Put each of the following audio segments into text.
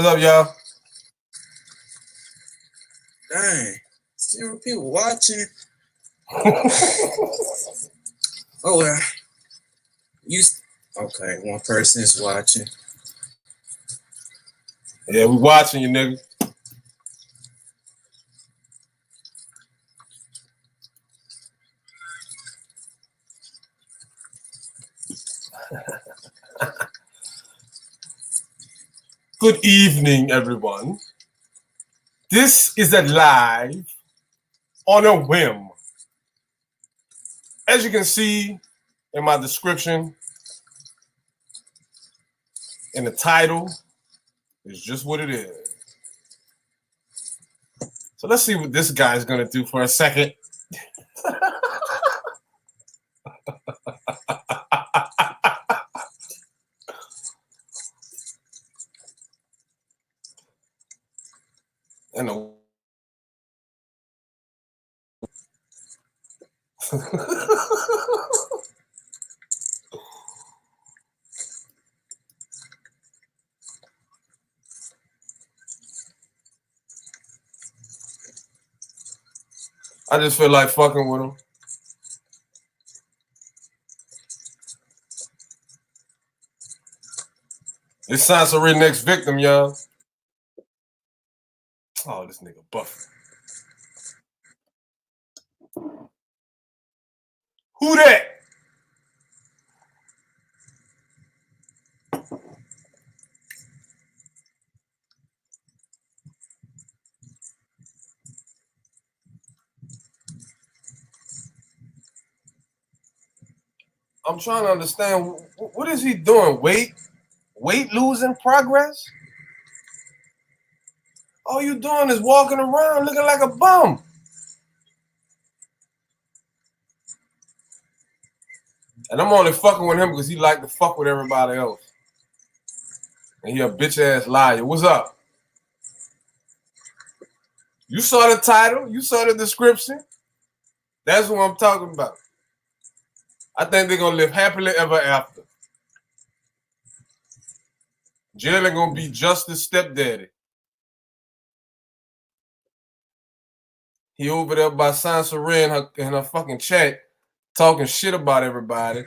What's up, y'all? Dang, 0 people watching. Oh well, okay? One person is watching. Yeah, we watching you, nigga. Good evening, everyone. This is a live on a whim. As you can see in my description, in the title, is just what it is. So let's see what this guy's gonna do for a second. And I just feel like fucking with him. It's Soncerae next victim, y'all. Oh, this nigga buffing. Who that? I'm trying to understand, what is he doing? Weight losing progress? All you doing is walking around looking like a bum. And I'm only fucking with him because he like to fuck with everybody else. And he a bitch ass liar. What's up? You saw the title. You saw the description. That's what I'm talking about. I think they're going to live happily ever after. Jalen going to be Justice's stepdaddy. He over there by Soncerae in her fucking chat talking shit about everybody.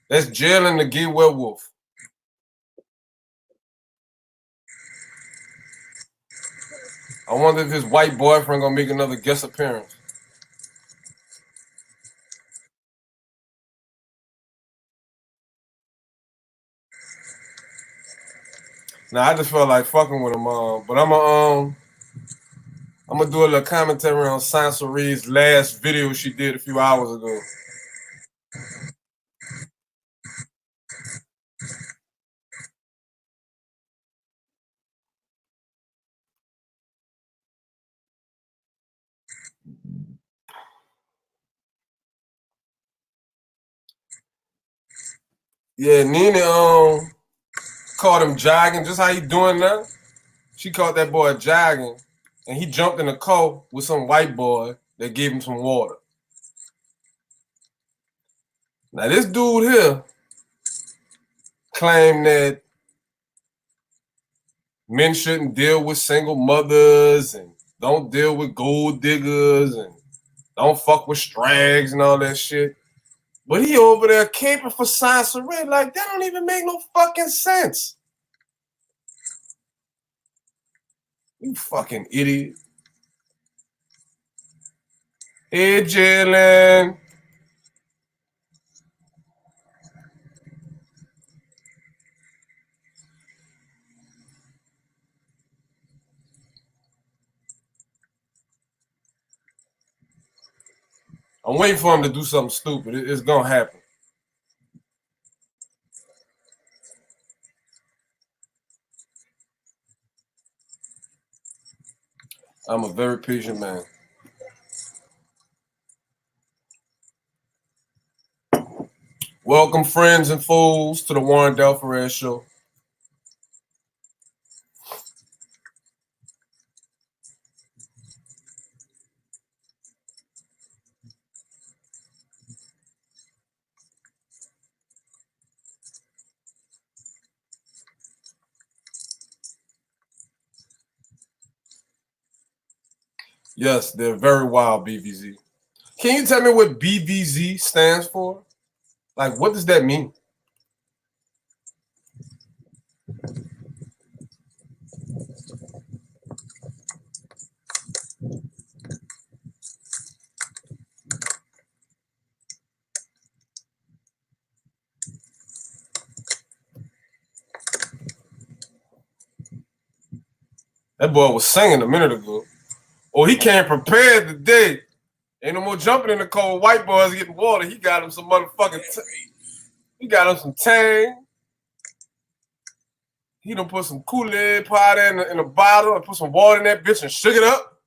That's Jalen the gay werewolf. I wonder if his white boyfriend gonna make another guest appearance. Now I just felt like fucking with him, but I'm gonna do a little commentary on Soncerae's last video she did a few hours ago. Yeah, Nene caught him jogging, just how he doing now. She caught that boy jogging, and he jumped in the car with some white boy that gave him some water. Now this dude here claimed that men shouldn't deal with single mothers and don't deal with gold diggers and don't fuck with strags and all that shit. But he over there caping for Soncerae like that don't even make no fucking sense. You fucking idiot. Hey, Jalen. I'm waiting for him to do something stupid. It's gonna happen. I'm a very patient man. Welcome, friends and fools, to the Warren Delferez Show. Yes, they're very wild, BVZ. Can you tell me what BVZ stands for? Like, what does that mean? That boy was singing a minute ago. Oh, he came prepared today. Ain't no more jumping in the cold. White boys getting water. He got him some motherfucking. He got him some Tang. He done put some Kool-Aid powder in a bottle and put some water in that bitch and shook it up.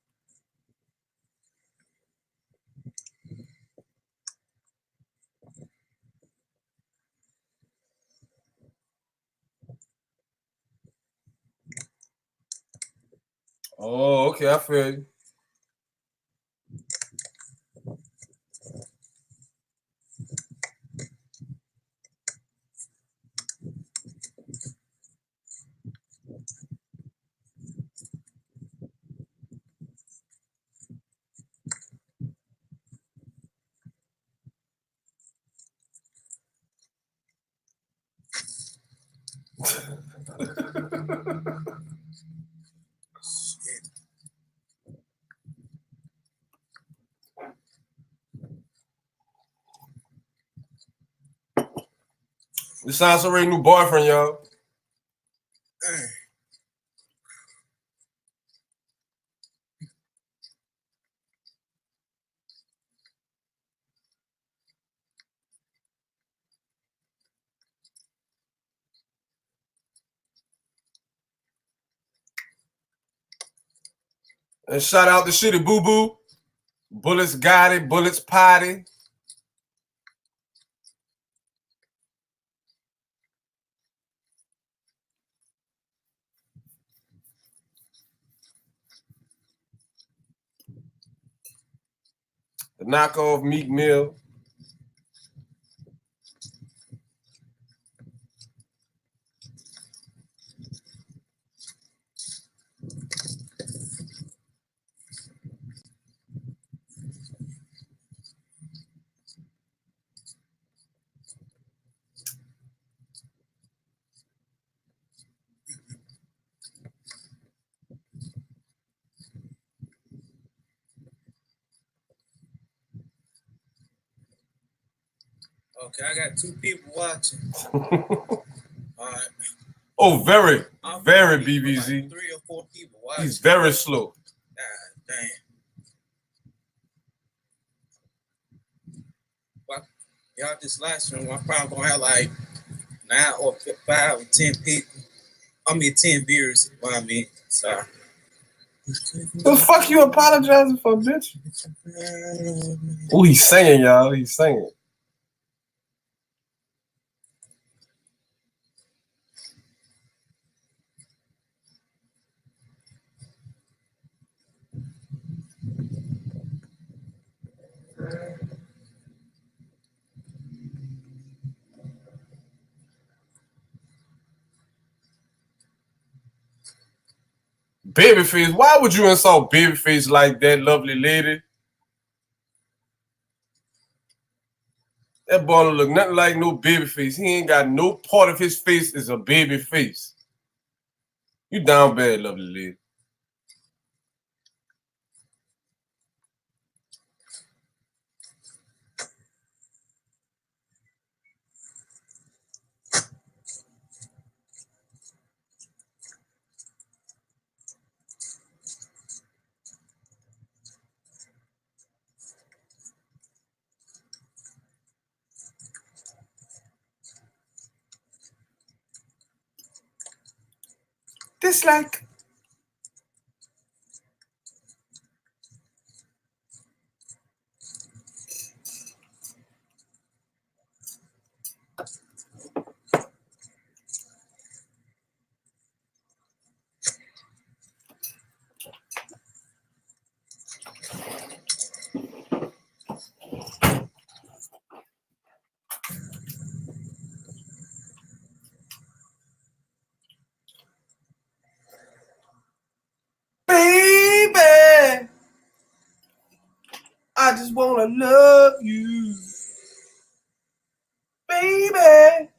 Oh, okay, I feel you. This Soncerae new boyfriend, y'all. And shout out to Shitty Boo Boo. Bullets got it. Bullets potty. The knockoff Meek Mill. Okay, I got 2 people watching. All right. Oh, very BVZ. Like 3 or 4 people watching. He's very slow. God damn. Well, y'all just live stream. I'm probably gonna have like 9 or 5 or 10 people. 10 viewers. What I mean, sorry. The fuck you apologizing for, bitch? Oh, he's singing, y'all. He's singing. Babyface, why would you insult Babyface like that, lovely lady? That boy don't look nothing like no Babyface. He ain't got no part of his face is a baby face. You down bad, lovely lady. Dislike. I just wanna love you, baby.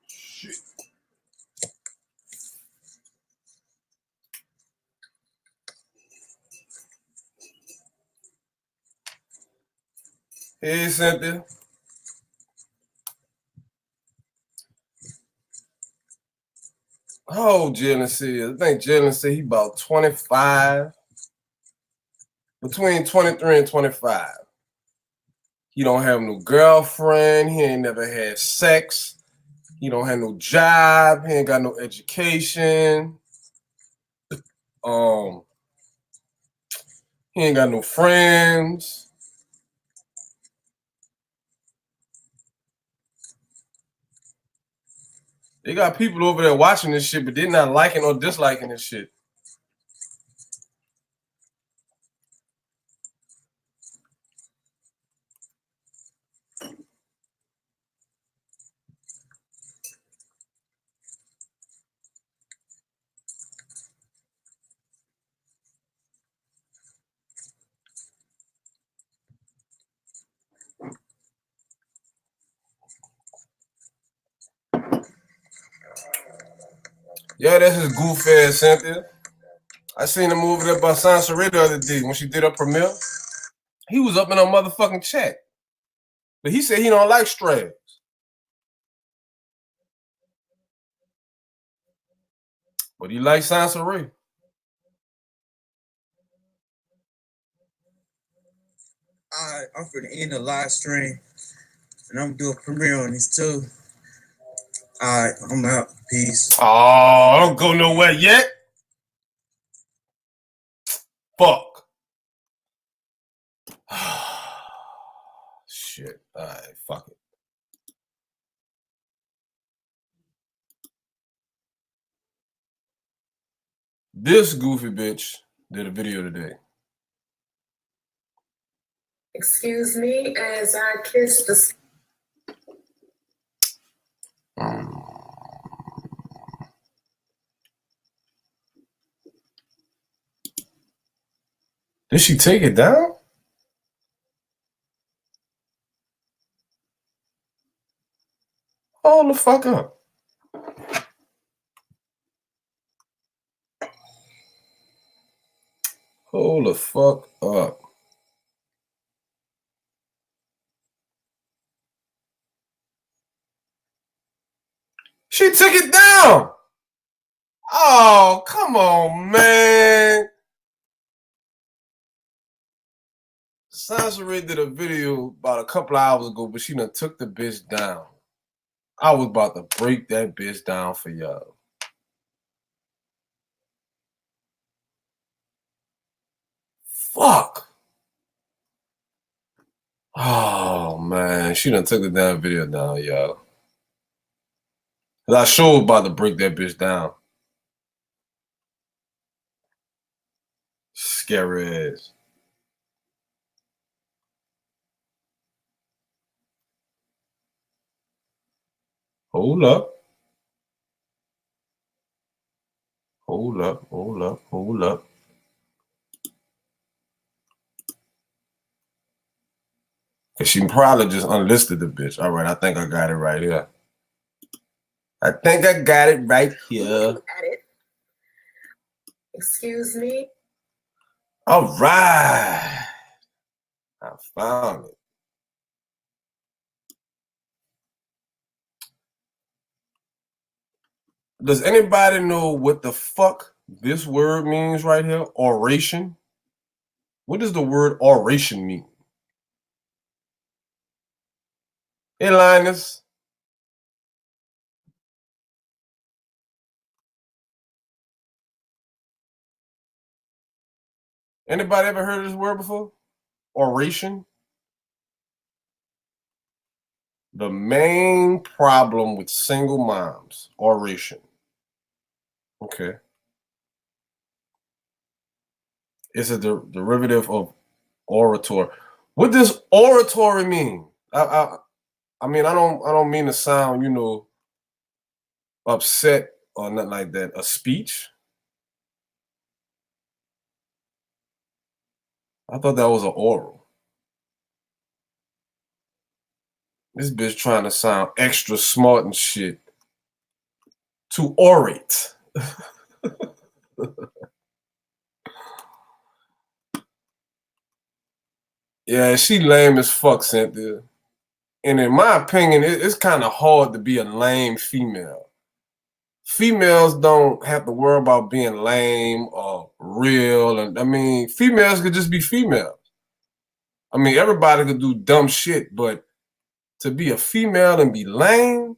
Shit. Hey, Cynthia. How old Jalen said? I think Jalen said he about 25. Between 23 and 25. He don't have no girlfriend. He ain't never had sex. He don't have no job. He ain't got no education. He ain't got no friends. They got people over there watching this shit, but they're not liking or disliking this shit. Yeah, that's his goof ass, Cynthia. I seen him over there by Soncerae the other day when she did her premiere. He was up in her motherfucking chat. But he said he don't like strays. But he likes Soncerae. Alright, I'm for the end of the live stream. And I'm gonna do a premiere on this too. Alright, I'm out. Peace. Oh, don't go nowhere yet. Fuck. Shit. Alright, fuck it. This goofy bitch did a video today. Excuse me as I kiss the... Did she take it down? Hold the fuck up. Hold the fuck up. She took it down. Oh, come on, man. Soncerae did a video about a couple of hours ago, but she done took the bitch down. I was about to break that bitch down for y'all. Fuck. Oh, man. She done took the damn video down, y'all. I sure was about to break that bitch down. Scary ass. Hold up. Hold up. Hold up. Hold up. Cause she probably just unlisted the bitch. All right, I think I got it right here. I think I got it right here. Excuse me. All right. I found it. Does anybody know what the fuck this word means right here? Oration? What does the word oration mean? Hey, Linus. Anybody ever heard of this word before? Oration? The main problem with single moms, oration. Okay. It's a derivative of orator. What does oratory mean? I mean, I don't mean to sound, upset or nothing like that. A speech? I thought that was an oral. This bitch trying to sound extra smart and shit. To orate. Yeah, she lame as fuck, Cynthia. And in my opinion, it's kind of hard to be a lame female. Females don't have to worry about being lame or real. And I mean, females could just be females. I mean, everybody could do dumb shit, but to be a female and be lame,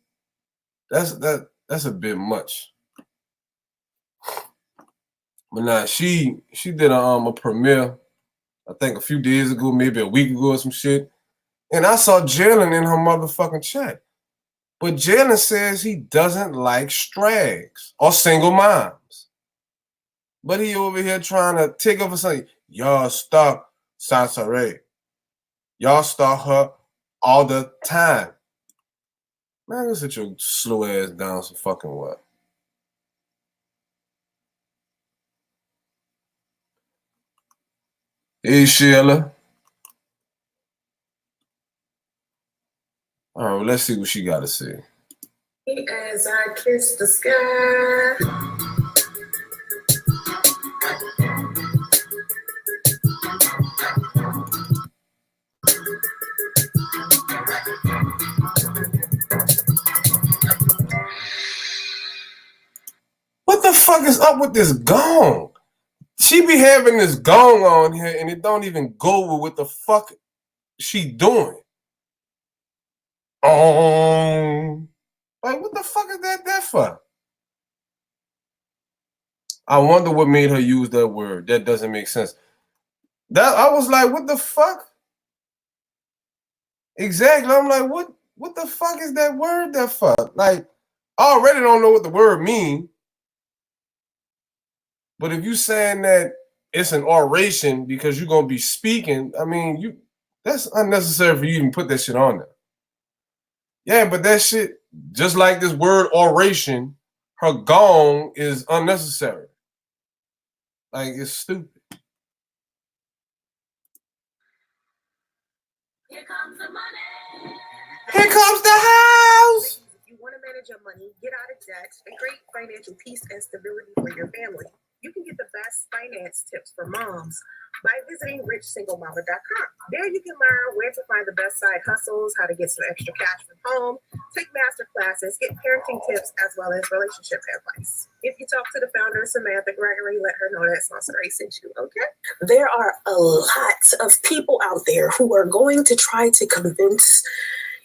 that's a bit much. But nah, she did a premiere, I think a few days ago, maybe a week ago or some shit. And I saw Jalen in her motherfucking chat. But Jalen says he doesn't like strags or single moms. But he over here trying to take over something. Y'all stalk Soncerae. Y'all stalk her all the time. Man, go sit your slow ass down some fucking what? Hey, Sheila. All right, well, let's see what she got to say. As I kiss the sky. What the fuck is up with this gong? She be having this gong on here and it don't even go with what the fuck she doing. Like, what the fuck is that for? I wonder what made her use that word. That doesn't make sense. That I was like, what the fuck? Exactly. I'm like, what the fuck is that word there for? Like, I already don't know what the word means. But if you saying that it's an oration because you're gonna be speaking, I mean, that's unnecessary for you to even put that shit on there. Yeah, but that shit, just like this word oration, her gong is unnecessary. Like, it's stupid. Here comes the money. Here comes the house. If you want to manage your money, get out of debt, and create financial peace and stability for your family, you can get the best finance tips for moms by visiting richsinglemama.com. There you can learn where to find the best side hustles, how to get some extra cash from home, take master classes, get parenting tips, as well as relationship advice. If you talk to the founder, Samantha Gregory, let her know that Soncerae sent you, okay? There are a lot of people out there who are going to try to convince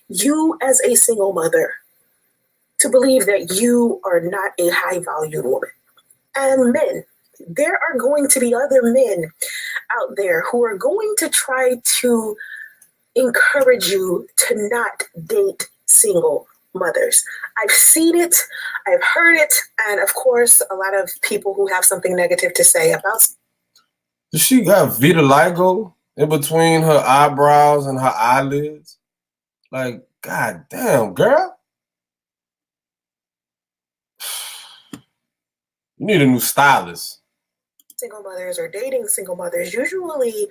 you as a single mother to believe that you are not a high-valued woman. And men, there are going to be other men out there who are going to try to encourage you to not date single mothers. I've seen it, I've heard it, and of course, a lot of people who have something negative to say about. Does she got vitiligo in between her eyebrows and her eyelids? Like, god damn, girl. You need a new stylist. Single mothers or dating single mothers, usually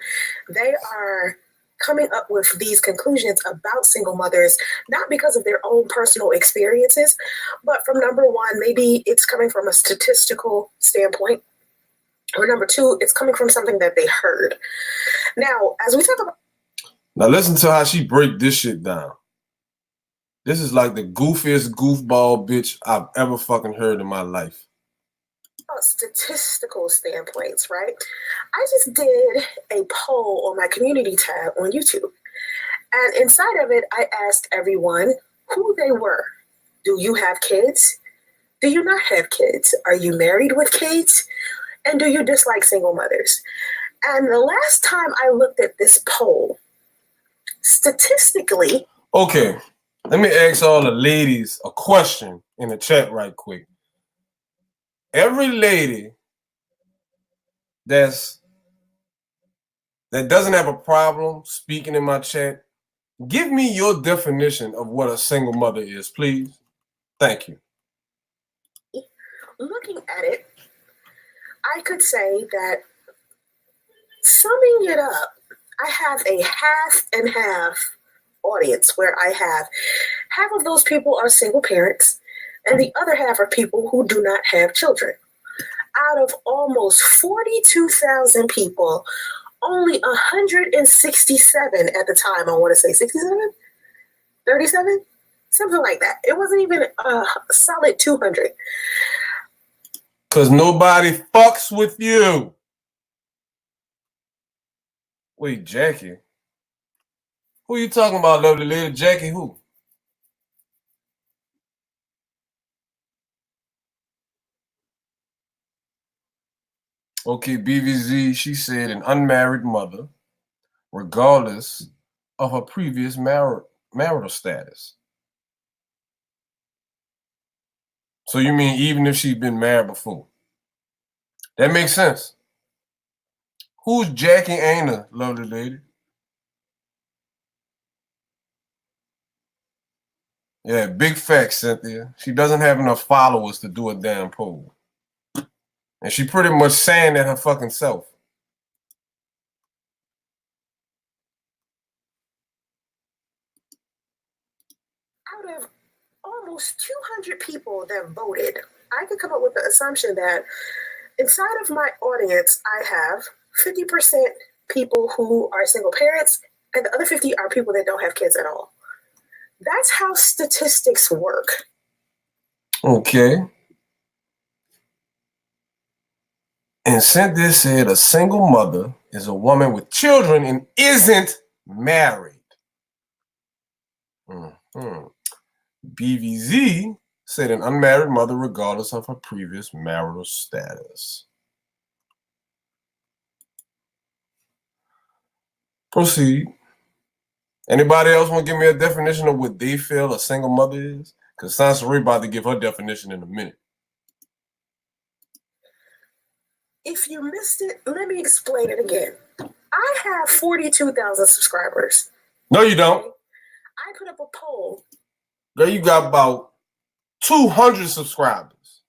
they are coming up with these conclusions about single mothers, not because of their own personal experiences, but from number one, maybe it's coming from a statistical standpoint, or number two, it's coming from something that they heard. Now, as we talk about. Now listen to how she break this shit down. This is like the goofiest goofball bitch I've ever fucking heard in my life. Statistical standpoints, right? I just did a poll on my community tab on YouTube. And inside of it, I asked everyone who they were. Do you have kids? Do you not have kids? Are you married with kids? And do you dislike single mothers? And the last time I looked at this poll, statistically. Okay. Let me ask all the ladies a question in the chat right quick. Every lady that doesn't have a problem speaking in my chat, give me your definition of what a single mother is, please. Thank you. Looking at it, I could say that, summing it up, I have a half and half audience where I have half of those people are single parents and the other half are people who do not have children. Out of almost 42,000 people, only 167 at the time, I want to say 67, 37, something like that. It wasn't even a solid 200. Because nobody fucks with you. Wait, Jackie? Who you talking about, lovely lady? Jackie who? Okay, BVZ, she said an unmarried mother, regardless of her previous marital status. So you mean even if she's been married before? That makes sense. Who's Jackie Aina, lovely lady? Yeah, big facts, Cynthia. She doesn't have enough followers to do a damn poll. And she pretty much saying that her fucking self. Out of almost 200 people that voted, I could come up with the assumption that inside of my audience, I have 50% people who are single parents, and the other 50 are people that don't have kids at all. That's how statistics work. Okay. And Cynthia said a single mother is a woman with children and isn't married. BVZ said an unmarried mother regardless of her previous marital status. Proceed. Anybody else want to give me a definition of what they feel a single mother is? Because Soncerae about to give her definition in a minute. If you missed it, let me explain it again. I have 42,000 subscribers. No, you don't. I put up a poll. Girl, you got about 200 subscribers.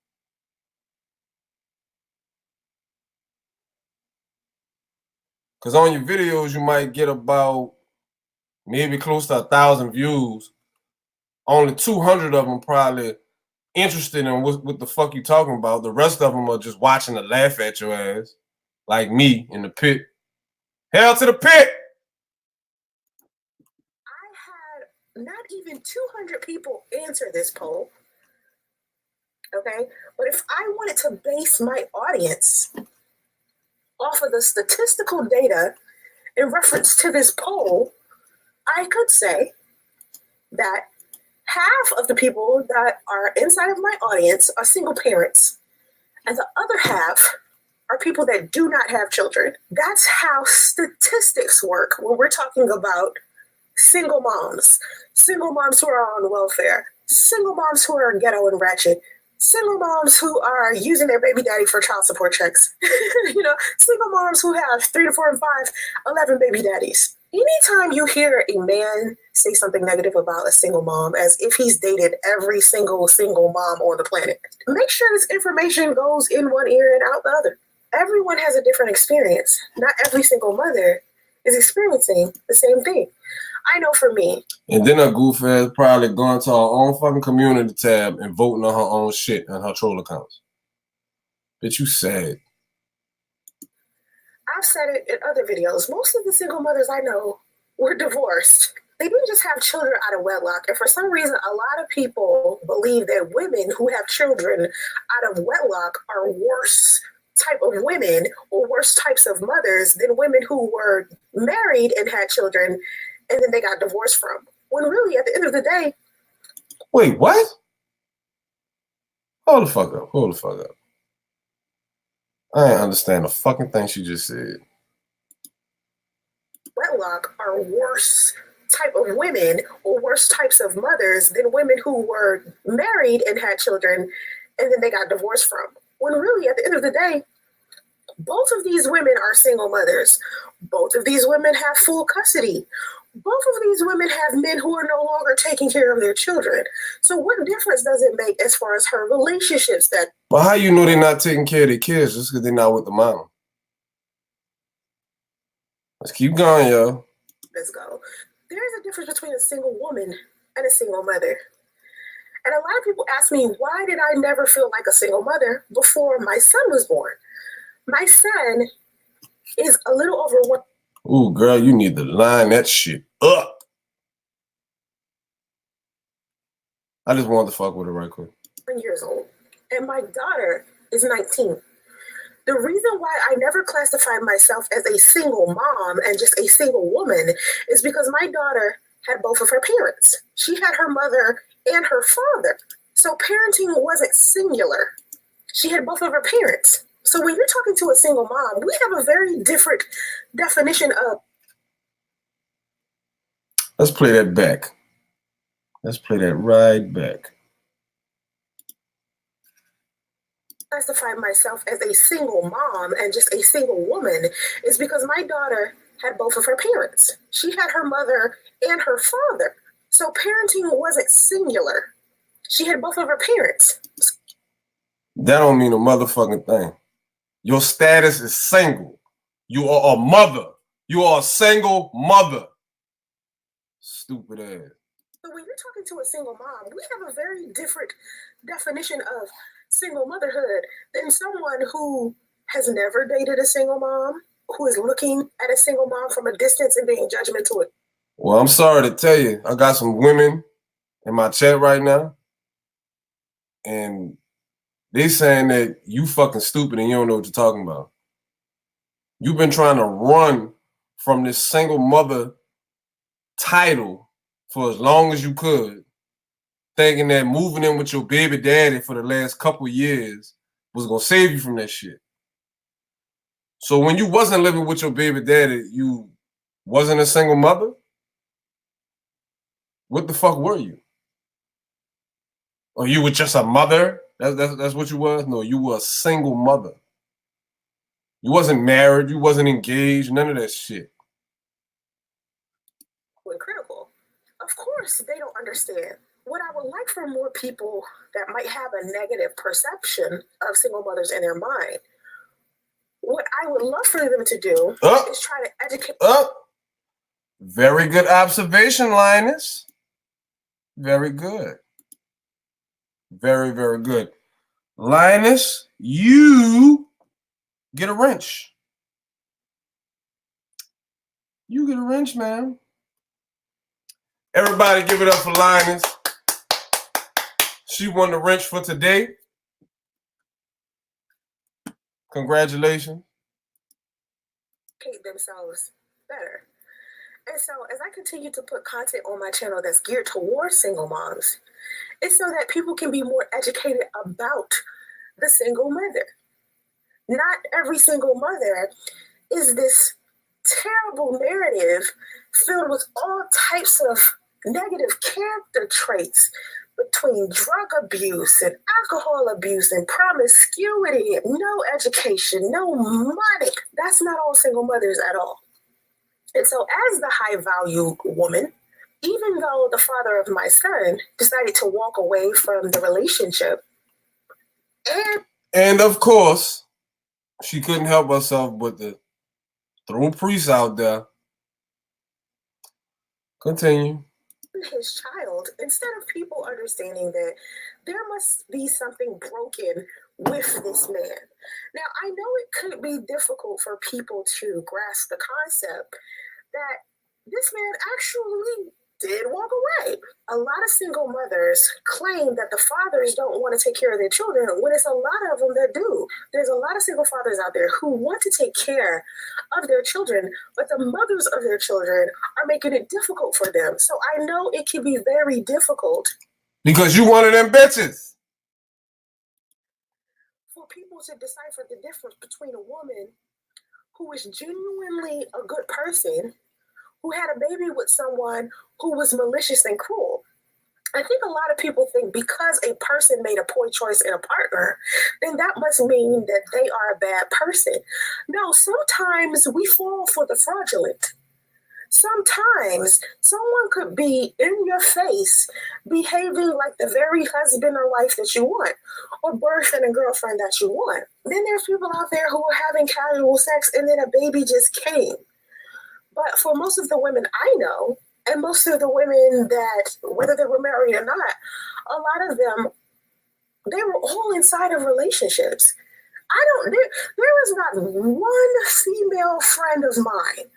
Because on your videos, you might get about maybe close to 1,000 views. Only 200 of them probably interested in what the fuck you talking about. The rest of them are just watching to laugh at your ass. Like me in the pit. Hell to the pit! I had not even 200 people answer this poll. Okay? But if I wanted to base my audience off of the statistical data in reference to this poll, I could say that half of the people that are inside of my audience are single parents, and the other half are people that do not have children. That's how statistics work when we're talking about single moms who are on welfare, single moms who are ghetto and ratchet, single moms who are using their baby daddy for child support checks, single moms who have 3 to 4 and 5, 11 baby daddies. Anytime you hear a man say something negative about a single mom as if he's dated every single mom on the planet, make sure this information goes in one ear and out the other. Everyone has a different experience. Not every single mother is experiencing the same thing. I know for me. And then a goof ass probably going to her own fucking community tab and voting on her own shit on her troll accounts. Bitch, you sad. I've said it in other videos. Most of the single mothers I know were divorced. They didn't just have children out of wedlock. And for some reason, a lot of people believe that women who have children out of wedlock are worse type of women or worse types of mothers than women who were married and had children and then they got divorced from. When really, at the end of the day... Wait, what? Hold the fuck up. I ain't understand the fucking thing she just said. Wedlock are worse type of women or worse types of mothers than women who were married and had children and then they got divorced from. When really, at the end of the day, both of these women are single mothers. Both of these women have full custody. Both of these women have men who are no longer taking care of their children. So what difference does it make as far as her relationship status? But how you know they're not taking care of their kids just because they're not with the mom? Let's keep going, yo. Let's go. There's a difference between a single woman and a single mother. And a lot of people ask me, why did I never feel like a single mother before my son was born? My son is a little over 1. Ooh, girl, you need to line that shit up. I just wanted to fuck with her right quick. Years old, and my daughter is 19. The reason why I never classified myself as a single mom and just a single woman is because my daughter had both of her parents. She had her mother and her father. So parenting wasn't singular. She had both of her parents. So when you're talking to a single mom, we have a very different definition of. Let's play that back. Let's play that right back. Classify myself as a single mom and just a single woman is because my daughter had both of her parents. She had her mother and her father. So parenting wasn't singular. She had both of her parents. That don't mean a motherfucking thing. Your status is single. You are a mother. You are a single mother. Stupid ass. So when you're talking to a single mom, we have a very different definition of single motherhood than someone who has never dated a single mom, who is looking at a single mom from a distance and being judgmental. Well, I'm sorry to tell you, I got some women in my chat right now, and they saying that you fucking stupid and you don't know what you're talking about. You've been trying to run from this single mother title for as long as you could, thinking that moving in with your baby daddy for the last couple years was gonna save you from that shit. So when you wasn't living with your baby daddy, you wasn't a single mother? What the fuck were you? Or you were just a mother? That's what you was? No, you were a single mother. You wasn't married, you wasn't engaged, none of that shit. Critical. Of course, they don't understand. What I would like for more people that might have a negative perception of single mothers in their mind, what I would love for them to do is try to educate. Very good observation, Linus. Very good. Very, very good. Linus, you get a wrench. You get a wrench, man. Everybody give it up for Linus. She won the wrench for today. Congratulations. Themselves better. And so as I continue to put content on my channel that's geared towards single moms, it's so that people can be more educated about the single mother. Not every single mother is this terrible narrative filled with all types of negative character traits between drug abuse and alcohol abuse and promiscuity, no education, no money. That's not all single mothers at all. And so as the high value woman, even though the father of my son decided to walk away from the relationship, and of course, she couldn't help herself but to throw priests out there. Continue. His child, instead of people understanding that there must be something broken with this man. Now, I know it could be difficult for people to grasp the concept that this man actually did walk away. A lot of single mothers claim that the fathers don't want to take care of their children when it's a lot of them that do. There's a lot of single fathers out there who want to take care of their children, but the mothers of their children are making it difficult for them. So I know it can be very difficult. Because you one of them bitches. For people to decipher the difference between a woman who is genuinely a good person, who had a baby with someone who was malicious and cruel. I think a lot of people think because a person made a poor choice in a partner, then that must mean that they are a bad person. No, sometimes we fall for the fraudulent. Sometimes someone could be in your face behaving like the very husband or wife that you want, or boyfriend and girlfriend that you want. Then there's people out there who are having casual sex and then a baby just came. But for most of the women I know, and most of the women that, whether they were married or not, a lot of them, they were all inside of relationships. There is not one female friend of mine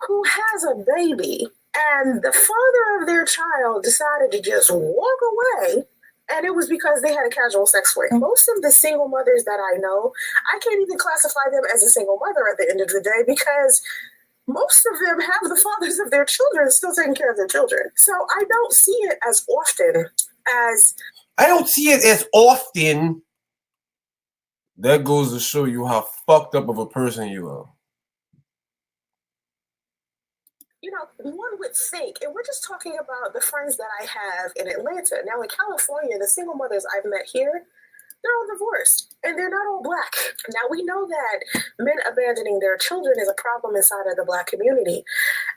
who has a baby and the father of their child decided to just walk away, and it was because they had a casual sex with. Most of the single mothers that I know, I can't even classify them as a single mother at the end of the day because most of them have the fathers of their children still taking care of their children. So I don't see it as often as... I don't see it as often. That goes to show you how fucked up of a person you are. You know, one would think, and we're just talking about the friends that I have in Atlanta. Now in California, the single mothers I've met here, they're all divorced, and they're not all Black. Now, we know that men abandoning their children is a problem inside of the Black community.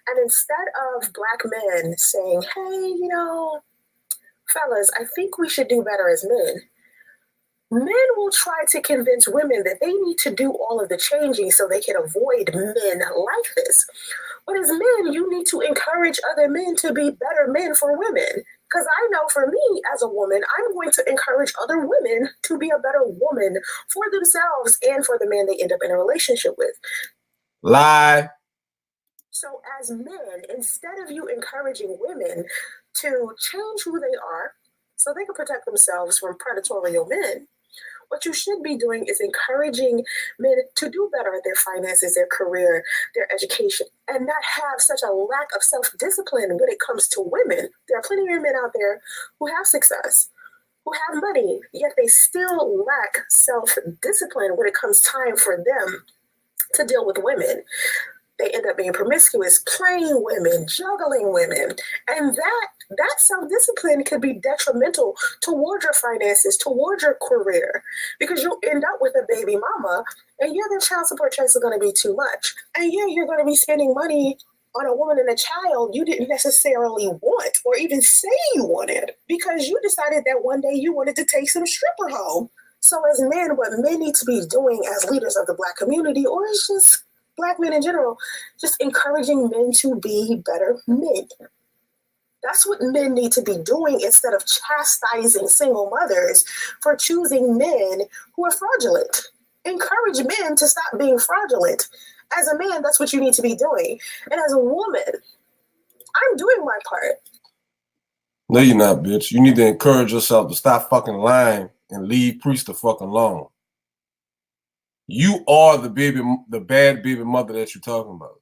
And instead of Black men saying, hey, you know, fellas, I think we should do better as men will try to convince women that they need to do all of the changing so they can avoid men like this. But as men, you need to encourage other men to be better men for women. Because I know for me as a woman, I'm going to encourage other women to be a better woman for themselves and for the man they end up in a relationship with. Lie. So as men, instead of you encouraging women to change who they are so they can protect themselves from predatory men, what you should be doing is encouraging men to do better at their finances, their career, their education, and not have such a lack of self-discipline when it comes to women. There are plenty of men out there who have success, who have money, yet they still lack self-discipline when it comes time for them to deal with women. They end up being promiscuous, playing women, juggling women. And that self-discipline could be detrimental toward your finances, toward your career, because you'll end up with a baby mama, and the child support checks are going to be too much. And you're going to be spending money on a woman and a child you didn't necessarily want or even say you wanted, because you decided that one day you wanted to take some stripper home. So as men, what men need to be doing as leaders of the Black community, or it's just Black men in general, just encouraging men to be better men. That's what men need to be doing instead of chastising single mothers for choosing men who are fraudulent. Encourage men to stop being fraudulent. As a man, that's what you need to be doing. And as a woman, I'm doing my part. No, you're not, bitch. You need to encourage yourself to stop fucking lying and leave Priest the fuck alone. You are the bad baby mother that you're talking about.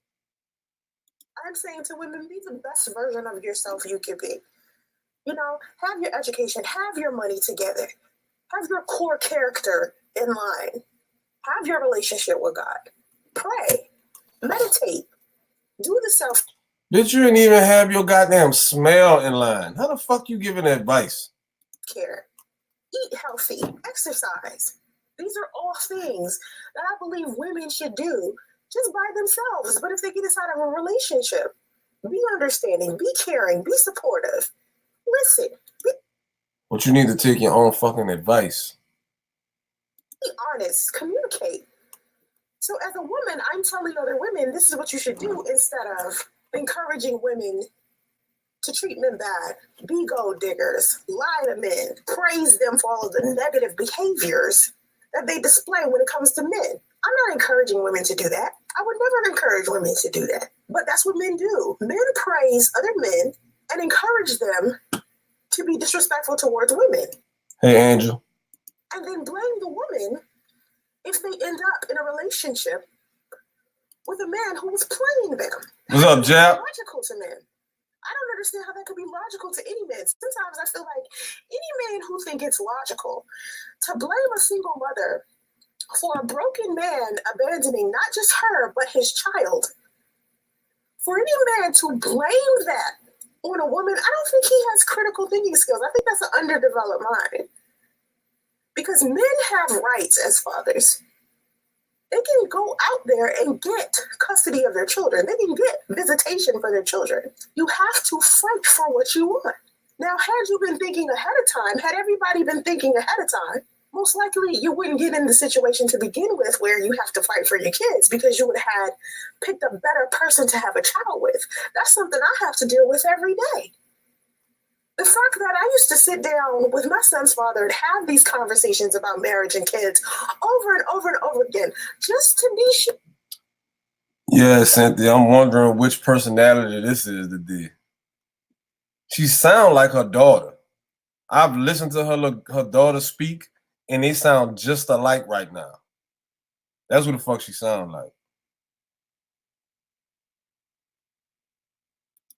I'm saying to women, be the best version of yourself you can be. You know, have your education, have your money together, have your core character in line, have your relationship with God, pray, meditate, do the self. Bitch, you didn't even have your goddamn smell in line. How the fuck you giving advice? Care, eat healthy, exercise. These are all things that I believe women should do just by themselves. But if they get inside of a relationship, be understanding, be caring, be supportive. Listen. But you need to take your own fucking advice. Be honest, communicate. So as a woman, I'm telling other women, this is what you should do instead of encouraging women to treat men bad, be gold diggers, lie to men, praise them for all of the negative behaviors that they display when it comes to men. I'm not encouraging women to do that. I would never encourage women to do that. But that's what men do. Men praise other men and encourage them to be disrespectful towards women. Hey, Angel. And then blame the woman if they end up in a relationship with a man who was playing them. What's up, Jap? Logical to men. I don't understand how that could be logical to any man. Sometimes I feel like any man who thinks it's logical to blame a single mother for a broken man abandoning not just her, but his child For any man to blame that on a woman, I don't think he has critical thinking skills. I think that's an underdeveloped mind. Because men have rights as fathers. They can go out there and get custody of their children. They can get visitation for their children. You have to fight for what you want. Now, had you been thinking ahead of time, had everybody been thinking ahead of time, most likely you wouldn't get in the situation to begin with where you have to fight for your kids because you would have had picked a better person to have a child with. That's something I have to deal with every day. The fact that I used to sit down with my son's father and have these conversations about marriage and kids over and over and over again, just to be sure. Yeah, Cynthia, I'm wondering which personality this is today. She sounds like her daughter. I've listened to her daughter speak, and they sound just alike right now. That's what the fuck she sounds like.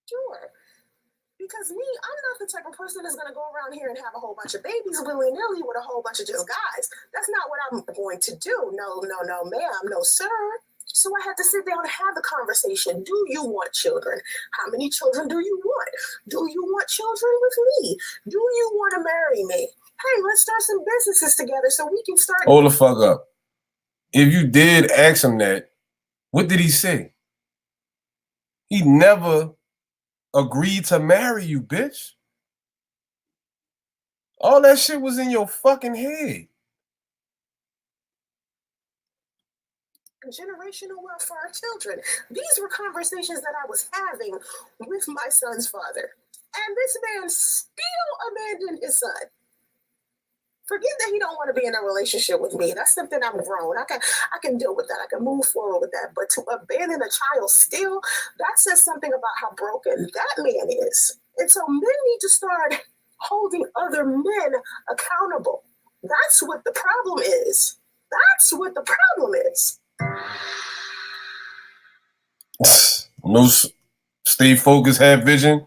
Sure. Because me, I'm not the type of person that's going to go around here and have a whole bunch of babies willy-nilly with a whole bunch of just guys. That's not what I'm going to do. No, ma'am, no, sir. So I had to sit down and have the conversation. Do you want children? How many children do you want? Do you want children with me? Do you want to marry me? Hey, let's start some businesses together so we can start. Hold the fuck up. If you did ask him that, what did he say? He never agreed to marry you, bitch. All that shit was in your fucking head. Generational wealth for our children. These were conversations that I was having with my son's father. And this man still abandoned his son. Forget that he don't want to be in a relationship with me. That's something I'm grown. I can deal with that. I can move forward with that. But to abandon a child still, that says something about how broken that man is. And so men need to start holding other men accountable. That's what the problem is. That's what the problem is. No, stay focused, have vision.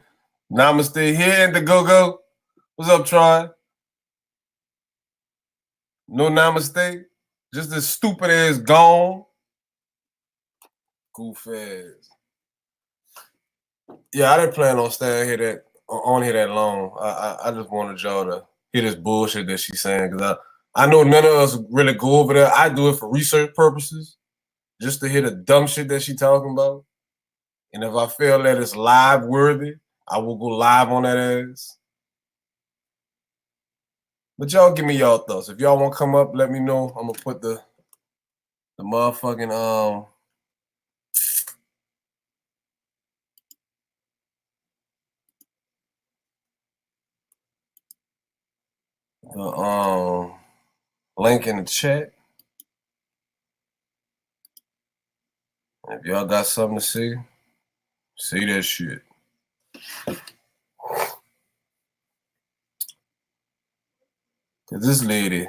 Namaste here in the go-go. What's up, Troy? No namaste. Just this stupid ass gone. Goof ass. Yeah, I didn't plan on staying here that long. I just wanted y'all to hear this bullshit that she's saying because I know none of us really go over there. I do it for research purposes, just to hear the dumb shit that she talking about. And if I feel that it's live worthy, I will go live on that ass. But y'all give me y'all thoughts. If y'all want to come up, let me know. I'm gonna put the motherfucking link in the chat. If y'all got something to say that shit. Cause this lady,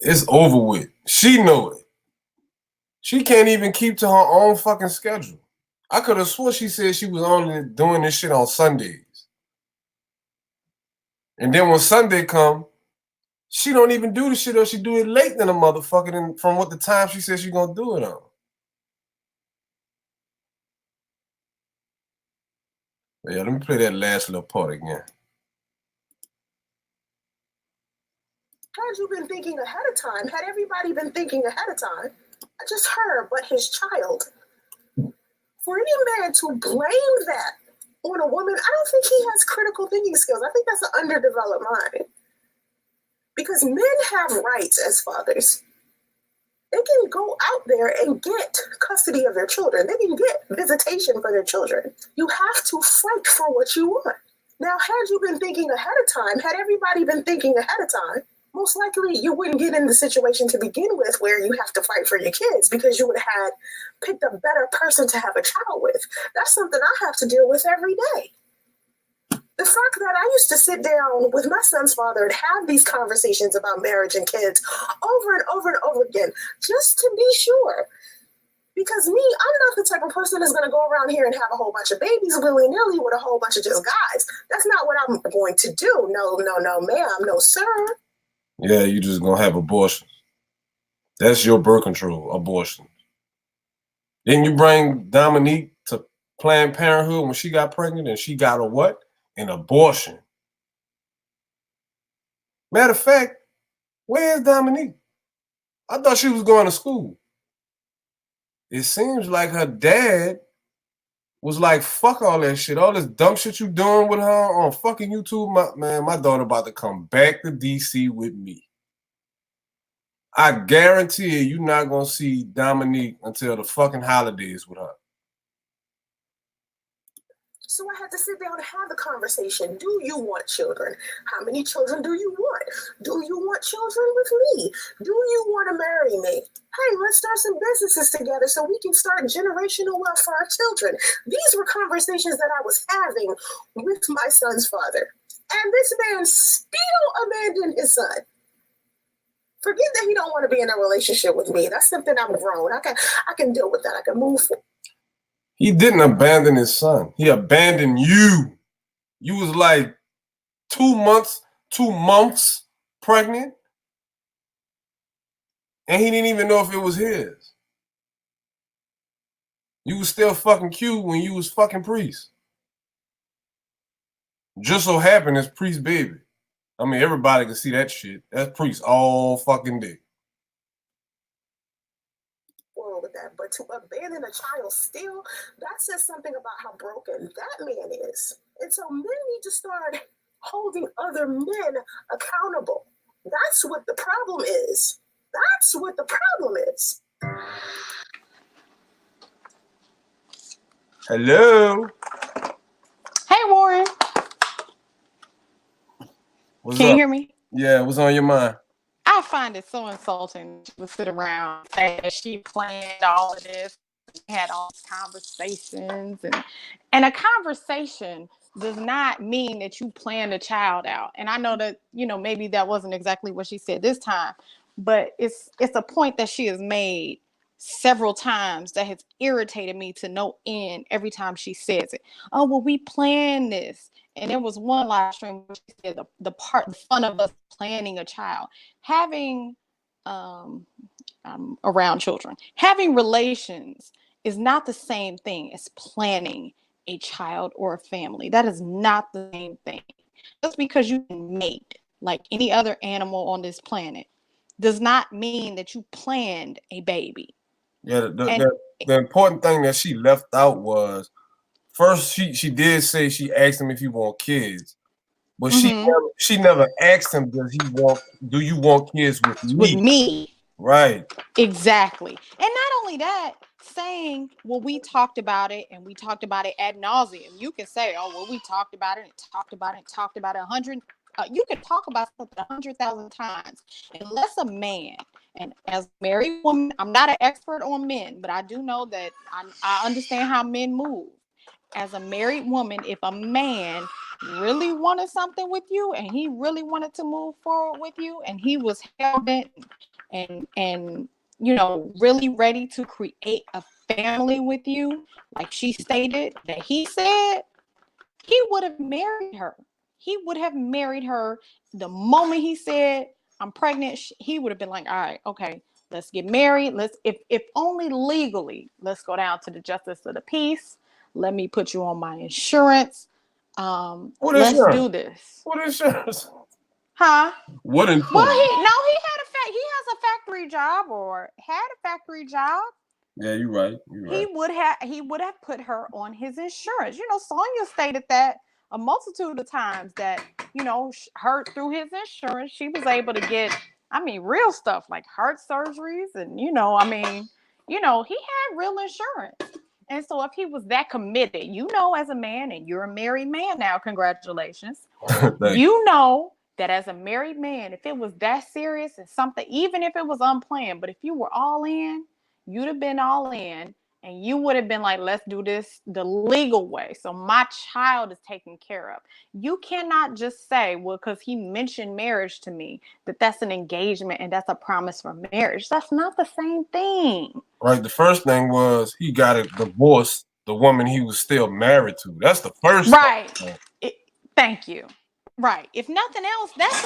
it's over with. She know it. She can't even keep to her own fucking schedule. I could have swore she said she was only doing this shit on Sundays. And then when Sunday come, she don't even do the shit or she do it late than a motherfucker from what the time she said she gonna do it on. But yeah, let me play that last little part again. Had you been thinking ahead of time, had everybody been thinking ahead of time, I just heard, but his child. For any man to blame that on a woman, I don't think he has critical thinking skills. I think that's an underdeveloped mind. Because men have rights as fathers. They can go out there and get custody of their children. They can get visitation for their children. You have to fight for what you want. Now, had you been thinking ahead of time, had everybody been thinking ahead of time, most likely you wouldn't get in the situation to begin with where you have to fight for your kids because you would have had picked a better person to have a child with. That's something I have to deal with every day. The fact that I used to sit down with my son's father and have these conversations about marriage and kids over and over and over again, just to be sure. Because me, I'm not the type of person that's going to go around here and have a whole bunch of babies willy-nilly with a whole bunch of just guys. That's not what I'm going to do. No, ma'am, no, sir. Yeah, you just gonna have abortion. That's your birth control, abortion. Then you bring Dominique to Planned Parenthood when she got pregnant and she got a what? An abortion. Matter of fact, where's Dominique? I thought she was going to school. It seems like her dad was like, fuck all that shit. All this dumb shit you doing with her on fucking YouTube. My daughter about to come back to DC with me. I guarantee you're not going to see Dominique until the fucking holidays with her. So I had to sit down and have the conversation. Do you want children? How many children do you want? Do you want children with me? Do you want to marry me? Hey, let's start some businesses together so we can start generational wealth for our children. These were conversations that I was having with my son's father. And this man still abandoned his son. Forget that he don't want to be in a relationship with me. That's something I'm grown. I can deal with that. I can move forward. He didn't abandon his son. He abandoned you. You was like 2 months pregnant. And he didn't even know if it was his. You was still fucking cute when you was fucking Priest. Just so happened it's Priest baby. I mean, everybody can see that shit. That's Priest all fucking day. With that, but to abandon a child still, that says something about how broken that man is. And so men need to start holding other men accountable. That's what the problem is. That's what the problem is. Hello. Hey, Warren. What's Can up? you hear me? Yeah, what's on your mind? I find it so insulting to sit around saying that she planned all of this, had all these conversations, and a conversation does not mean that you planned a child out. And I know that, maybe that wasn't exactly what she said this time, but it's a point that she has made several times that has irritated me to no end every time she says it. Oh, well, we planned this. And there was one live stream where she said the fun of us planning a child, having around children, having relations is not the same thing as planning a child or a family. That is not the same thing. Just because you can mate like any other animal on this planet does not mean that you planned a baby. Yeah, the important thing that she left out was, first she did say she asked him if he want kids, but she never asked him, do you want kids with me? With me. Right. Exactly. And not only that, saying, well, we talked about it and we talked about it ad nauseum. You can say, oh, well, we talked about it and talked about it and talked about it 100. You can talk about something 100,000 times, unless a man, and as a married woman, I'm not an expert on men, but I do know that I understand how men move. As a married woman, if a man really wanted something with you and he really wanted to move forward with you and he was hell bent and really ready to create a family with you, like she stated that he said, he would have married her. He would have married her the moment he said, I'm pregnant. He would have been like, all right, okay, let's get married. If only legally, let's go down to the justice of the peace. Let me put you on my insurance. Let's do this. What insurance? Huh? What insurance? Well, he has a factory job or had a factory job. Yeah, you're right. He would have put her on his insurance. Sonia stated that a multitude of times that, her through his insurance, she was able to get, real stuff like heart surgeries and, he had real insurance. And so if he was that committed, as a man, and you're a married man now, congratulations. You know that as a married man, if it was that serious and something, even if it was unplanned, but if you were all in, you'd have been all in and you would have been like, let's do this the legal way. So my child is taken care of. You cannot just say, well, because he mentioned marriage to me, that's an engagement and that's a promise for marriage. That's not the same thing. Right. The first thing was he got a divorce, the woman he was still married to. That's the first right thing. Thank you. Right. If nothing else, that's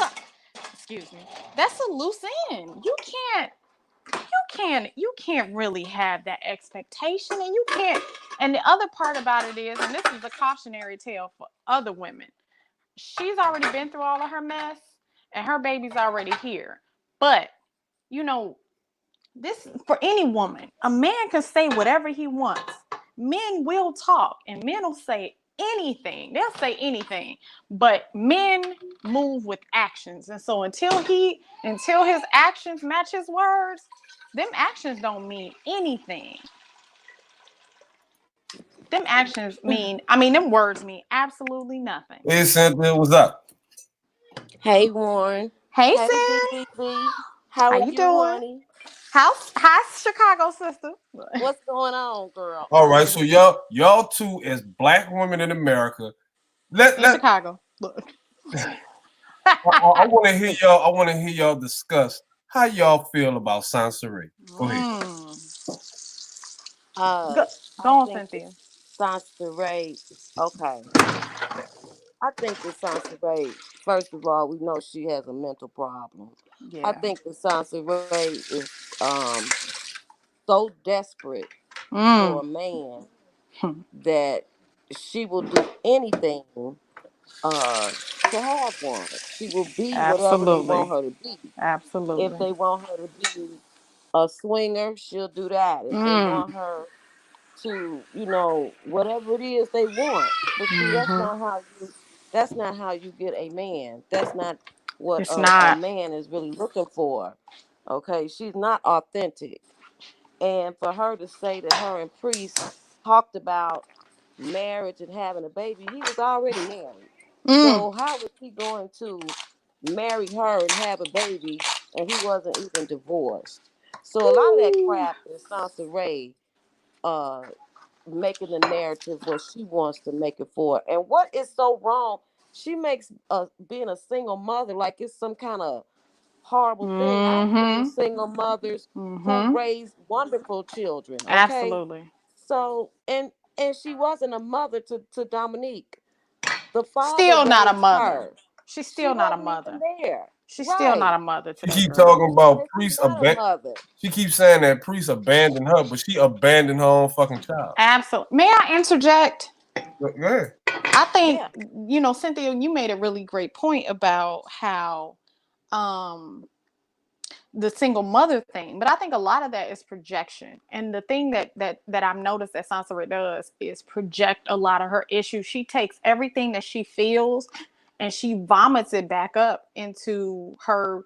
a loose end. You can't really have that expectation, and you can't. And the other part about it is, and this is a cautionary tale for other women, she's already been through all of her mess, and her baby's already here. But you know, this for any woman, a man can say whatever he wants. Men will talk, and men will say anything. They'll say anything, but men move with actions. And so until his actions match his words, them actions don't mean anything. Them actions mean, I mean, them words mean absolutely nothing. Hey, Cynthia, what's up? Hey Warren. Hey, Hey Sid. BB. How How are you you, doing? honey? Hi, Chicago sister. What's going on, girl? All right, so y'all two as black women in America, In Chicago. Look. I want to hear y'all. I want to hear y'all discuss how y'all feel about Soncerae. Go ahead. Uh, Go, I go on, think the Cynthia. Soncerae. Okay, I think the Soncerae. First of all, we know she has a mental problem. I Yeah. think the Soncerae is so desperate for a Mm. man that she will do anything uh to have one. She will be whatever they want Absolutely. her to be. If Absolutely. they want her to be a swinger, she'll do that. If they Mm. want her to, whatever it is they want. But see, Mm-hmm. that's not how you get a man. That's not what It's a not. man is really looking for. Okay, she's not authentic. And for her to say that her and Priest talked about marriage and having a baby, he was already married. Mm. So how was he going to marry her and have a baby and he wasn't even divorced? So a lot of that Ooh. crap is Sansa Ray uh making the narrative what she wants to make it for. And what is so wrong? She makes being a single mother like it's some kind of horrible thing. I've seen Mm-hmm. single mothers who Mm-hmm. raised wonderful children. Okay, Absolutely. so and she wasn't a mother to Dominique. The father Still not a raised mother. her. She's She still not a wasn't even mother. there. She's still not Right. a mother to She them keep girls. talking about She's priests not a mother. She keeps saying that priests abandoned her, but she abandoned her own fucking child. Absolutely. May I interject? Go ahead. I think, Yeah. Cynthia, you made a really great point about how um the single mother thing, but I think a lot of that is projection. And the thing that I've noticed that Sansa does is project a lot of her issues. She takes everything that she feels and she vomits it back up into her,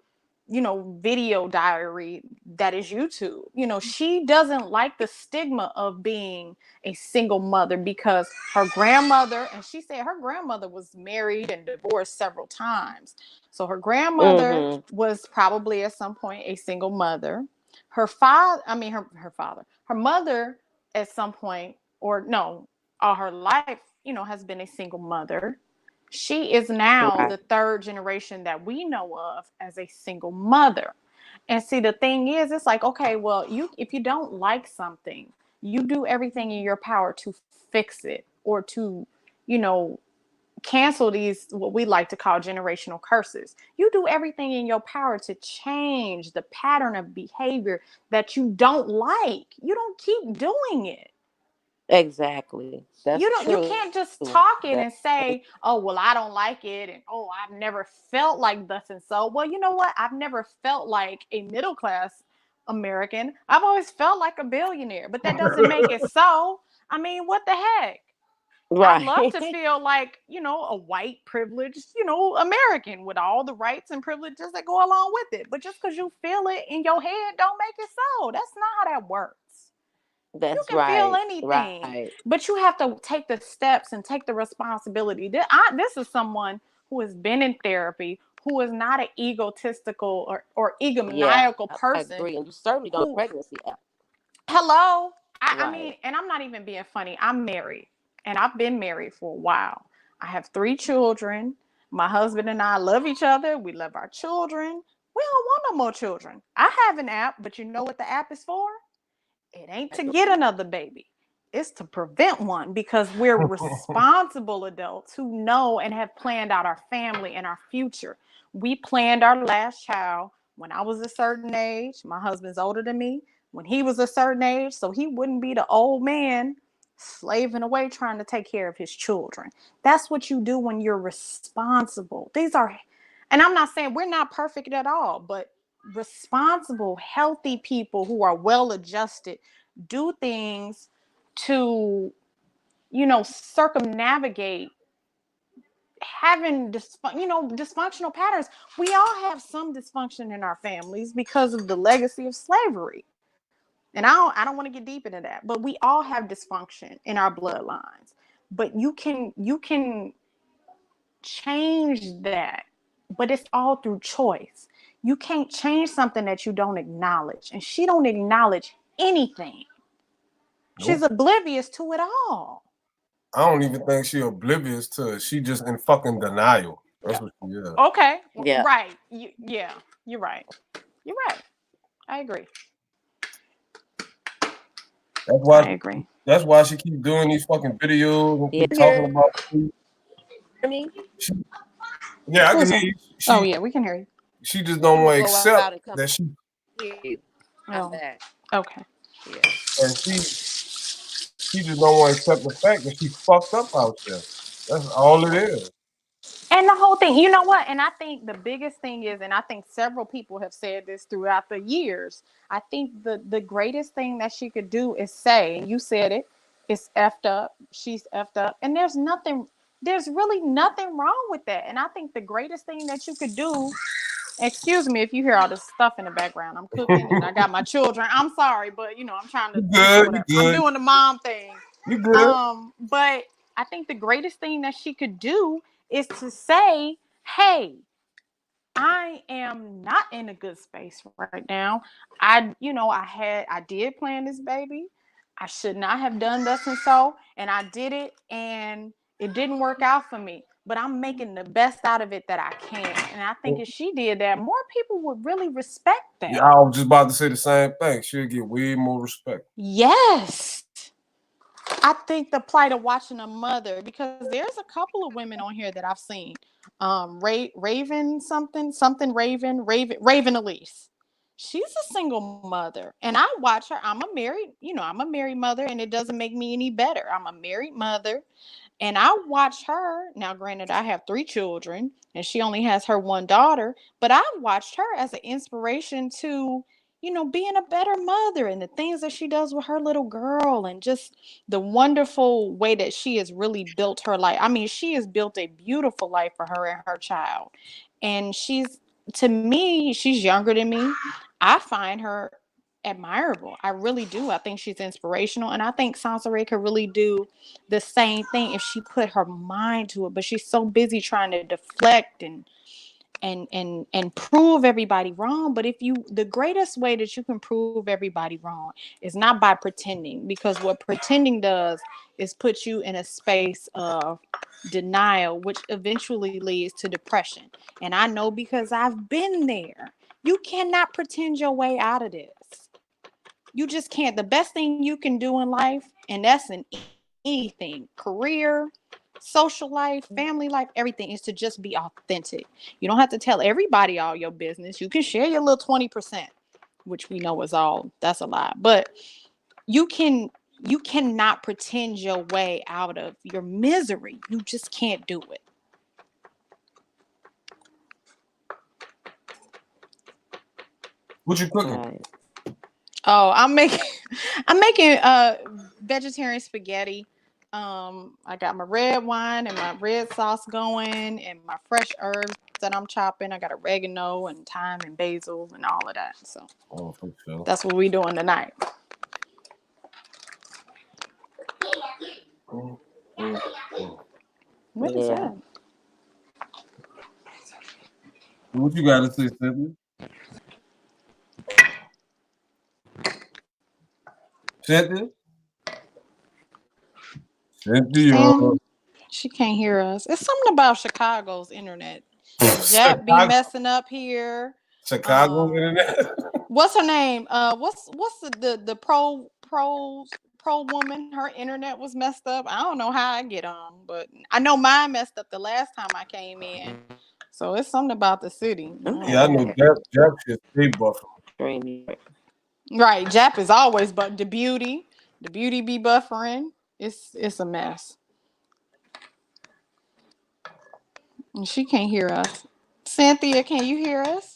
video diary that is YouTube. She doesn't like the stigma of being a single mother because her grandmother, and she said her grandmother was married and divorced several times. So her grandmother Mm-hmm. was probably at some point a single mother. Her father, I mean her father, her mother at some point, or no, all her life, has been a single mother. She is now Right. the third generation that we know of as a single mother. And see, the thing is, it's like, okay, well, if you don't like something, you do everything in your power to fix it or to, you know, cancel these what we like to call generational curses. You do everything in your power to change the pattern of behavior that you don't like. You don't keep doing it. Exactly. That's You true. can't just That's talk it and say, oh, well, I don't like it, and oh, I've never felt like thus and so. Well, you know what? I've never felt like a middle class American. I've always felt like a billionaire, but that doesn't make it so. I mean, what the heck? I'd right. love to feel like, a white privileged, American with all the rights and privileges that go along with it. But just because you feel it in your head don't make it so. That's not how that works. You That's can feel right. anything, Right. but you have to take the steps and take the responsibility. This is someone who has been in therapy, who is not an egotistical or Yeah, egomaniacal I person agree. And you certainly don't who, pregnancy app. hello, I Right. mean, and I'm not even being funny. I'm married and I've been married for a while. I have 3 children. My husband and I love each other. We love our children. We don't want no more children. I have an app, but you know what the app is for? It ain't to get another baby. It's to prevent one because we're responsible adults who know and have planned out our family and our future. We planned our last child when I was a certain age. My husband's older than me. when he was a certain age, so he wouldn't be the old man slaving away trying to take care of his children. That's what you do when you're responsible. These are, and I'm not saying we're not perfect at all, but responsible, healthy people who are well adjusted do things to, circumnavigate having dysfunctional patterns. We all have some dysfunction in our families because of the legacy of slavery. And I don't want to get deep into that, but we all have dysfunction in our bloodlines. But you can change that, but it's all through choice. You can't change something that you don't acknowledge, and she don't acknowledge anything. Nope. She's oblivious to it all. I don't even think she's oblivious to it. She just in fucking denial. That's what she is. Okay. Yeah. Right. Yeah. You're right. You're right. I agree. I agree. That's why she keep doing these fucking videos and keep talking about food. Me? Yeah, I can hear you. Oh yeah, we can hear you. She just don't want to accept that she. I'm back. Okay. Yeah. And she just don't want to accept the fact that she fucked up out there. That's all it is. And the whole thing, you know what? And I think the biggest thing is, and I think several people have said this throughout the years, I think the greatest thing that she could do is say, and you said it, it's effed up. She's effed up. And there's really nothing wrong with that. And I think the greatest thing that you could do, excuse me if you hear all this stuff in the background. I'm cooking and I got my children. I'm sorry, but I'm trying to good. I'm doing the mom thing. You good. But I think the greatest thing that she could do is to say, hey, I am not in a good space right now. I did plan this baby. I should not have done thus and so, and I did it, and it didn't work out for me. But I'm making the best out of it that I can. And I think if she did that, more people would really respect that. Yeah, I was just about to say the same thing. She'll get way more respect. Yes. I think the plight of watching a mother, because there's a couple of women on here that I've seen. Raven Elise. She's a single mother, and I watch her. I'm a married mother, and it doesn't make me any better. I'm a married mother, and I watch her. Now, granted, I have 3 children, and she only has her one daughter, but I watched her as an inspiration to, being a better mother, and the things that she does with her little girl, and just the wonderful way that she has really built her life. I mean, she has built a beautiful life for her and her child. And to me, she's younger than me. I find her admirable. I really do. I think she's inspirational. And I think Soncerae could really do the same thing if she put her mind to it. But she's so busy trying to deflect and prove everybody wrong. But the greatest way that you can prove everybody wrong is not by pretending, because what pretending does is put you in a space of denial, which eventually leads to depression. And I know, because I've been there. You cannot pretend your way out of this. You just can't. The best thing you can do in life, and that's in anything, career, social life, family life, everything, is to just be authentic. You don't have to tell everybody all your business. You can share your little 20%, which we know that's a lie. But you cannot pretend your way out of your misery. You just can't do it. What you cooking? Oh, I'm making vegetarian spaghetti. I got my red wine and my red sauce going, and my fresh herbs that I'm chopping. I got oregano and thyme and basil and all of that. So that's what we doing tonight. What is that? What you got to say, Sittin? Cynthia. She can't hear us. It's something about Chicago's internet. Jap be messing up here. Chicago internet. What's her name? What's the pro woman? Her internet was messed up. I don't know how I get on, but I know mine messed up the last time I came in. So it's something about the city. Yeah, I know Jap should stay buffering. Right. Jap is always but the beauty be buffering. It's a mess. And she can't hear us. Cynthia, can you hear us?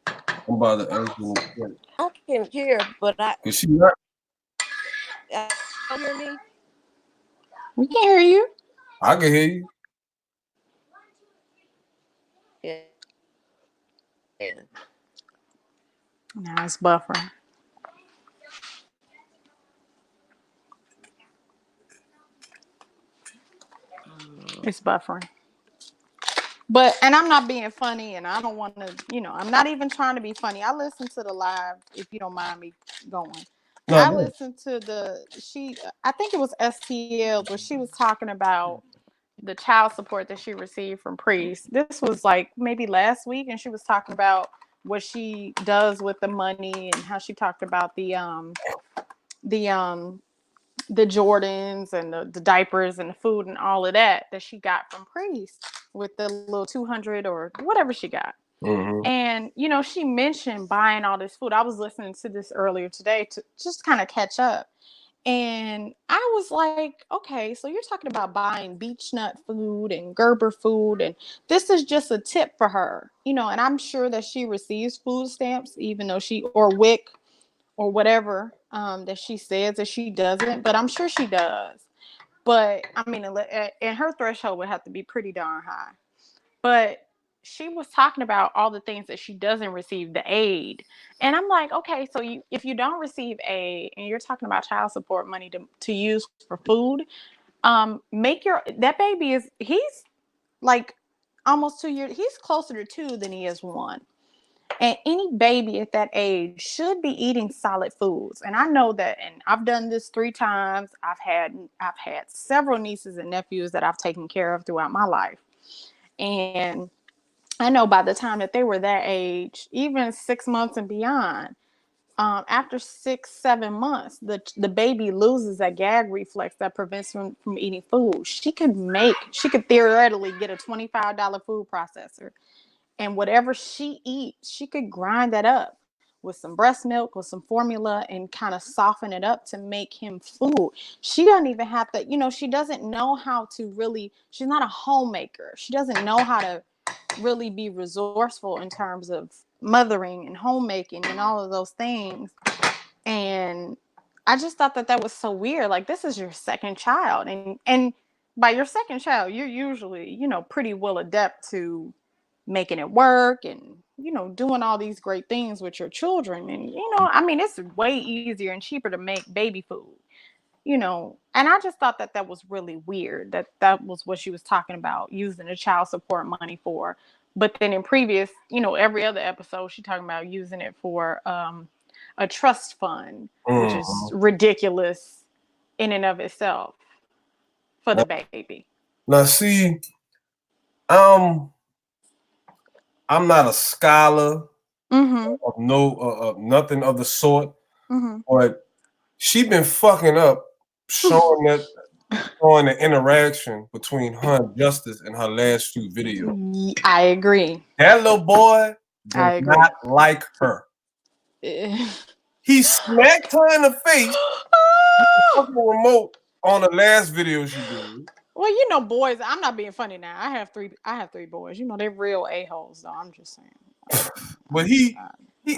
I'm about to ask you. I can hear, but Cause she not. you hear me? We can hear you. I can hear you. Yeah. Nah, it's buffering. It's buffering. But and I'm not being funny, and I don't want to, I'm not even trying to be funny. I listened to the live, if you don't mind me going. No, I no. listened to I think it was STL, where she was talking about the child support that she received from Priest. This was like maybe last week, and she was talking about what she does with the money and how she talked about the the Jordans and the diapers and the food and all of that she got from Priest with the little 200 or whatever she got. Mm-hmm. And she mentioned buying all this food. I was listening to this earlier today to just kind of catch up. And I was like, okay, so you're talking about buying beech nut food and Gerber food, and this is just a tip for her, and I'm sure that she receives food stamps, even though or WIC or whatever, that she says that she doesn't, but I'm sure she does. But I mean, and her threshold would have to be pretty darn high. But she was talking about all the things that she doesn't receive the aid, and I'm like, okay, so if you don't receive aid and you're talking about child support money to use for food, make that baby he's like almost 2 years. He's closer to 2 than he is 1. And any baby at that age should be eating solid foods. And I know that, and I've done this 3 times. I've had several nieces and nephews that I've taken care of throughout my life. And I know by the time that they were that age, even 6 months and beyond, after 6, 7 months, the baby loses that gag reflex that prevents from eating food. She could theoretically get a $25 food processor, and whatever she eats, she could grind that up with some breast milk, with some formula, and kind of soften it up to make him food. She doesn't even have to, she doesn't know how to really, she's not a homemaker. She doesn't know how to really be resourceful in terms of mothering and homemaking and all of those things. And I just thought that was so weird. Like, this is your second child, and by your second child, you're usually, pretty well adept to making it work and doing all these great things with your children. And I mean, it's way easier and cheaper to make baby food, and I just thought that was really weird, that was what she was talking about using the child support money for. But then in previous, every other episode, she talking about using it for a trust fund, which is Mm-hmm. ridiculous in and of itself for the baby. Now, see, um, I'm not a scholar of nothing of the sort, but she been fucking up showing the interaction between her and Justice in her last few videos. I agree. That little boy does I agree. not like her. He smacked her in the face with the fucking remote on the last video she did. Well, boys, I'm not being funny now. I have three boys. They're real a-holes, though. I'm just saying. But he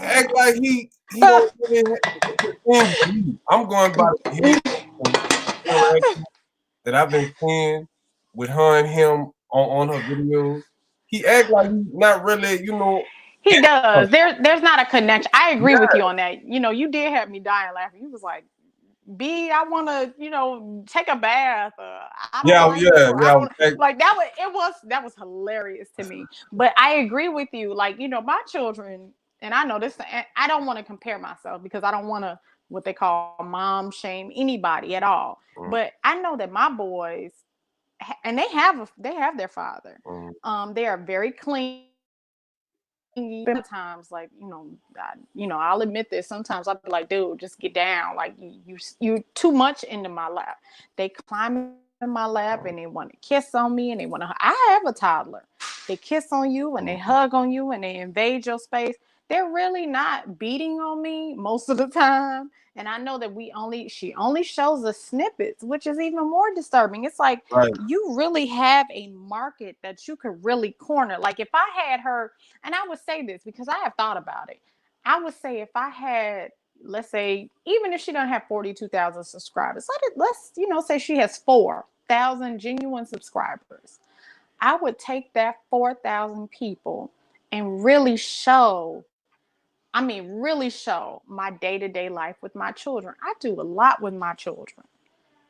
act like he don't really I'm going by the interaction that I've been seeing with her and him on her videos. He act like he's not really, He does. There's not a connection. I agree with you Yeah. on that. You did have me dying laughing. You was like, B, I want to, take a bath. I don't like you. Or I don't like that. That was hilarious to me. But I agree with you. Like, my children, and I know this, I don't want to compare myself because I don't want to what they call mom shame anybody at all. But I know that my boys, and they have their father. They are very clingy. Sometimes, like, I'll admit this. Sometimes I'll be like, dude, just get down. Like, you're too much into my lap. They climb in my lap and they want to kiss on me and they want to. I have a toddler, they kiss on you and they hug on you and they invade your space. They're really not beating on me most of the time. And I know that she only shows the snippets, which is even more disturbing. It's like Right. you really have a market that you could really corner. Like if I had her, and I would say this because I have thought about it. I would say if I had, let's say, even if she don't have 42,000 subscribers, let's say she has 4,000 genuine subscribers. I would take that 4,000 people and really show my day-to-day life with my children. I do a lot with my children.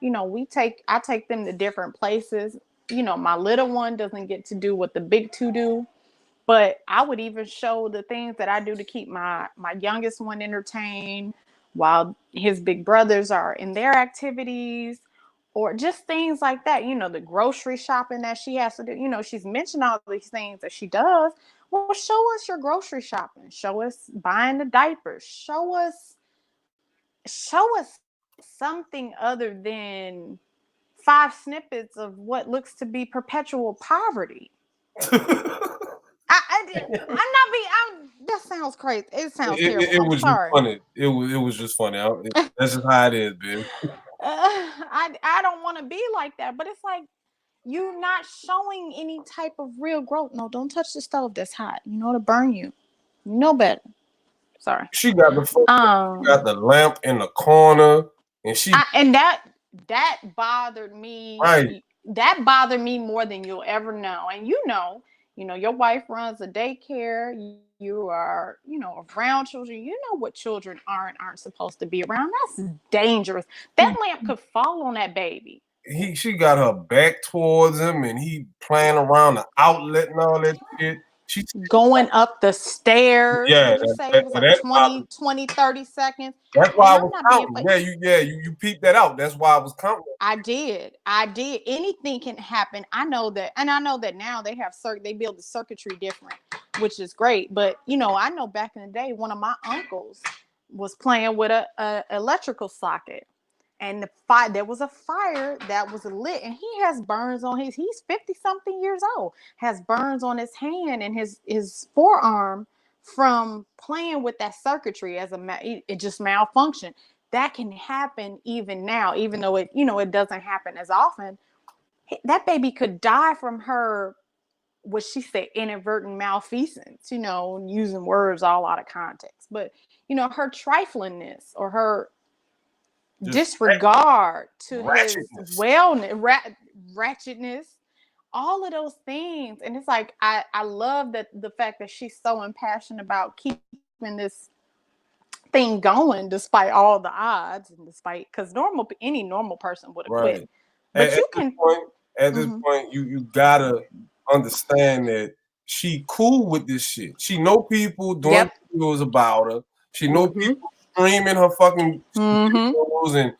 I take them to different places. My little one doesn't get to do what the big two do, but I would even show the things that I do to keep my youngest one entertained while his big brothers are in their activities, or just things like that. The grocery shopping that she has to do. She's mentioned all these things that she does. Well, show us your grocery shopping. Show us buying the diapers. Show us something other than 5 snippets of what looks to be perpetual poverty. That sounds crazy. It sounds terrible. It I'm was just sorry. funny. It was just funny. That's just how it is, bitch. I don't want to be like that, but it's like you're not showing any type of real growth. No, don't touch the stove that's hot. It'll burn you. You know better. Sorry. She got the lamp in the corner, and and that bothered me. right. That bothered me more than you'll ever know. And your wife runs a daycare. You are, around children. You know what children aren't supposed to be around. That's dangerous. That lamp could fall on that baby. She got her back towards him, and he playing around the outlet and all that shit. She Going up the stairs. Yeah, What you say? It was like 20, 30 seconds. that's why And I I'm was not being counting. You peeped that out. That's why I was counting. I did. Anything can happen. I know that, and I know that now they build the circuitry different, which is great. But I know back in the day, one of my uncles was playing with a electrical socket, and there was a fire that was lit, and he has burns on he's 50 something years old, has burns on his hand and his forearm from playing with that circuitry it just malfunctioned. That can happen even now, even though it doesn't happen as often. That baby could die from her, what she said, inadvertent malfeasance, using words all out of context. But her triflingness or her disregard to his wellness, ratchetness, all of those things. And it's like I love that the fact that she's so impassioned about keeping this thing going despite all the odds, and despite, because any normal person would have quit. But at this point, you gotta understand that she cool with this shit. She know people doing videos about her. She know people streaming her fucking videos, and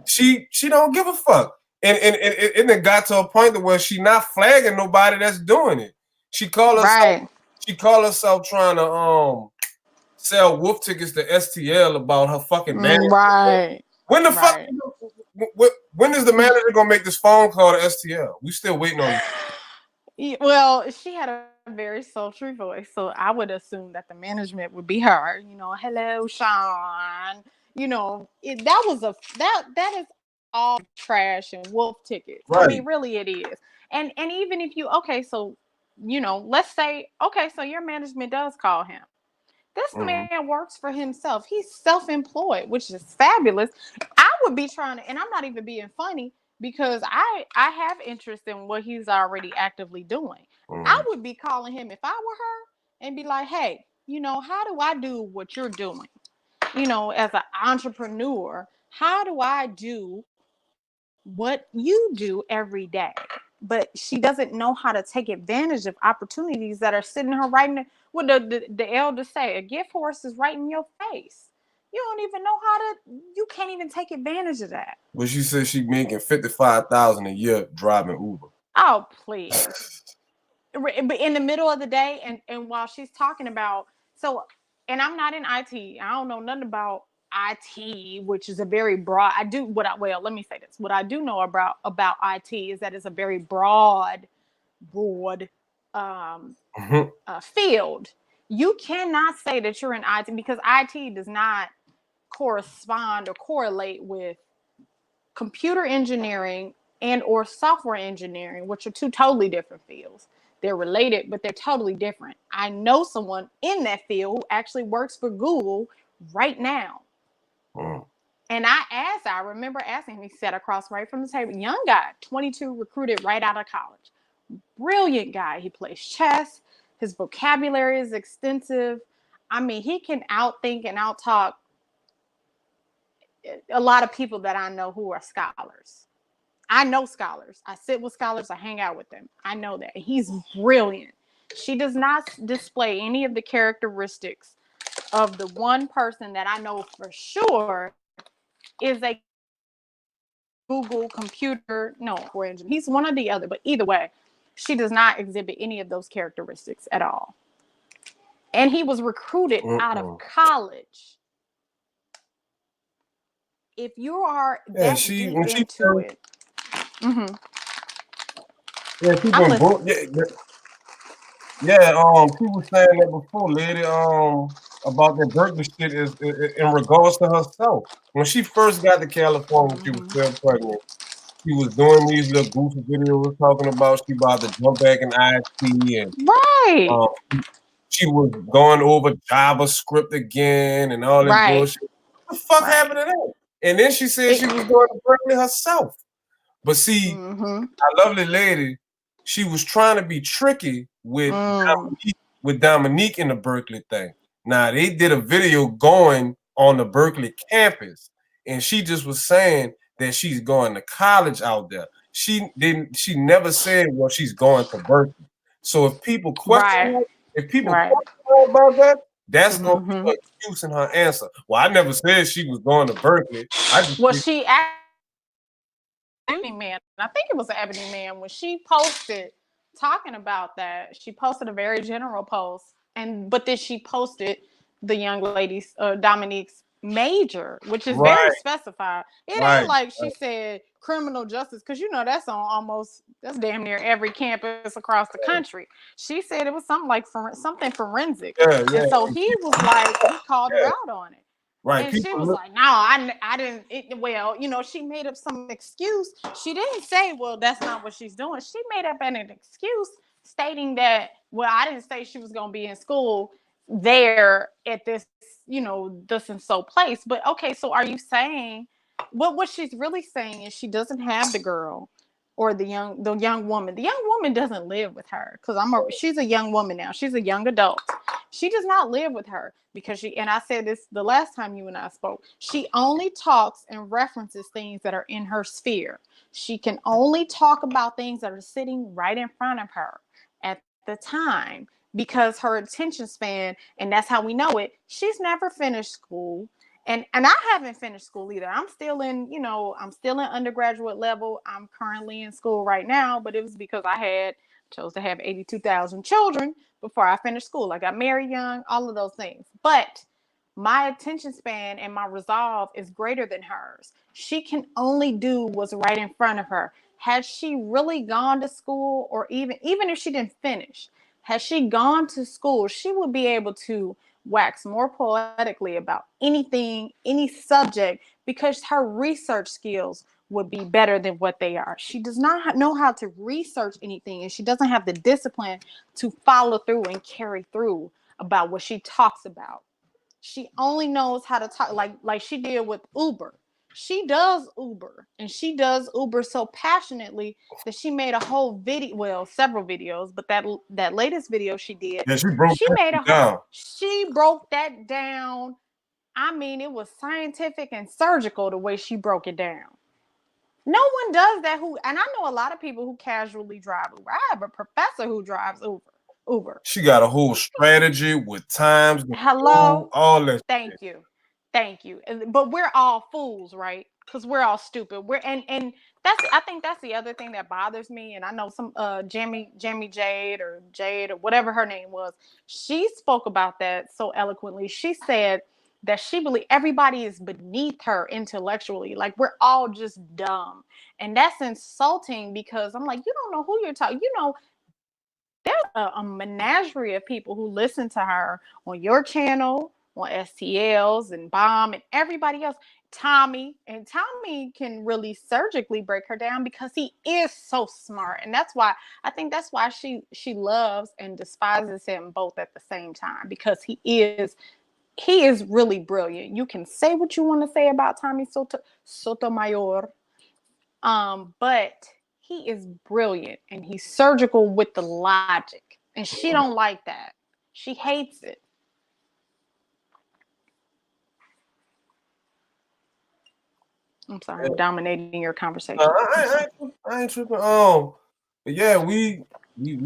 she don't give a fuck. And it got to a point where she not flagging nobody that's doing it. She call herself trying to sell wolf tickets to STL about her fucking manager. Right. When the fuck? When is the manager gonna make this phone call to STL? We still waiting on you. Well, she had a very sultry voice, so I would assume that the management would be her. Hello, Sean. That is all trash and wolf tickets. Right. I mean, really, it is. And even if let's say, so your management does call him. This man works for himself. He's self-employed, which is fabulous. I would be trying to, and I'm not even being funny, because I have interest in what he's already actively doing. I would be calling him if I were her and be like, hey, how do I do what you're doing? As an entrepreneur, how do I do what you do every day? But she doesn't know how to take advantage of opportunities that are sitting her right in what the elders say, a gift horse is right in your face. You don't even know you can't even take advantage of that. But she said she making $55,000 a year driving Uber. Oh, please. But in the middle of the day, and while she's talking about, and I'm not in IT, I don't know nothing about IT, which is a very broad. Let me say this. What I do know about IT is that it's a very broad Mhm. field, you cannot say that you're in IT because IT does not correspond or correlate with computer engineering and or software engineering, which are two totally different fields. They're related, but they're totally different. I know someone in that field who actually works for Google right now. Mm. And I remember asking him, he sat across right from the table, young guy, 22, recruited right out of college. Brilliant guy. He plays chess. His vocabulary is extensive. I mean, he can outthink and outtalk a lot of people that I know who are scholars. I know scholars. I sit with scholars. I hang out with them. I know that. He's brilliant. She does not display any of the characteristics of the one person that I know for sure is a Google computer, no, for engine. He's one or the other, but either way, she does not exhibit any of those characteristics at all. And he was recruited out of Mm-mm. college. If you are Yeah, that she deep when she into it, mm-hmm, yeah, she I'm been listening. yeah, yeah, yeah, she was saying that before, lady, about that Berkeley shit in regards to herself. When she first got to California, she was Mm-hmm. still pregnant. She was doing these little goofy videos talking about she about to jump back in IT and Right, um she was going over JavaScript again and all this right, bullshit. What the fuck right. happened to that? And then she said It, she was doing it Berkeley herself. But see, mm-hmm, our lovely lady, she was trying to be tricky mm, With Dominique in the Berkeley thing. Now they did a video going on the Berkeley campus, and she just was saying that she's going to college out there. She never said well she's going to Berkeley. So if people question right, her, if people right. question her about that, that's gonna be Mm-hmm. her excuse in her answer. Well, I never said she was going to Berkeley. I just Well, said, she Ebony Man. I think it was an Ebony Man when she posted talking about that. She posted a very general post, and but then she posted the young lady's Dominique's major, which is very right, specified. It ain't right, like she said criminal justice because you know that's on almost that's damn near every campus across the country. She said it was something like something forensic, yeah, and yeah, so and he people, was like he called her yeah, out on it. right. And she People was look, like, "No, I didn't." Well, you know, she made up some excuse. She didn't say, "Well, that's not what she's doing." She made up an excuse stating that, "Well, I didn't say she was going to be in school there at this, you know, this and so place." But okay, so are you saying what she's really saying is she doesn't have the girl or the young woman. The young woman doesn't live with her because she's a young woman now. She's a young adult. She does not live with her because and I said this the last time you and I spoke, she only talks and references things that are in her sphere. She can only talk about things that are sitting right in front of her at the time because her attention span, and that's how we know it, she's never finished school. And I haven't finished school either. I'm still in, you know, I'm still in undergraduate level. I'm currently in school right now, but it was because I chose to have 82,000 children before I finished school. I got married young, all of those things. But my attention span and my resolve is greater than hers. She can only do what's right in front of her. Has she really gone to school, or even if she didn't finish, has she gone to school, she would be able to wax more poetically about anything, any subject, because her research skills would be better than what they are. She does not know how to research anything, and she doesn't have the discipline to follow through and carry through about what she talks about. She only knows how to talk like she did with Uber. She does Uber, and she does Uber so passionately that she made a whole video, well, several videos, but that latest video she did, yeah, she broke she that made shit a whole down. she broke that down. I mean, it was scientific and surgical the way she broke it down. No one does that and I know a lot of people who casually drive Uber. I have a professor who drives Uber. She got a whole strategy with times, the food, Hello. all that shit. Thank you. Thank you. But we're all fools, right? Because we're all stupid. And I think that's the other thing that bothers me. And I know some Jamie Jade or whatever her name was, she spoke about that so eloquently. She said that she believed everybody is beneath her intellectually. Like we're all just dumb. And that's insulting because I'm like, you don't know who you're talking. You know, there's a menagerie of people who listen to her on your channel, on STLs and Bomb and everybody else. Tommy can really surgically break her down because he is so smart, and that's why she loves and despises him both at the same time, because he is really brilliant. You can say what you want to say about Tommy Sotomayor, but he is brilliant and he's surgical with the logic, and she don't like that. She hates it. I'm sorry, I'm dominating your conversation. I ain't tripping. But yeah, we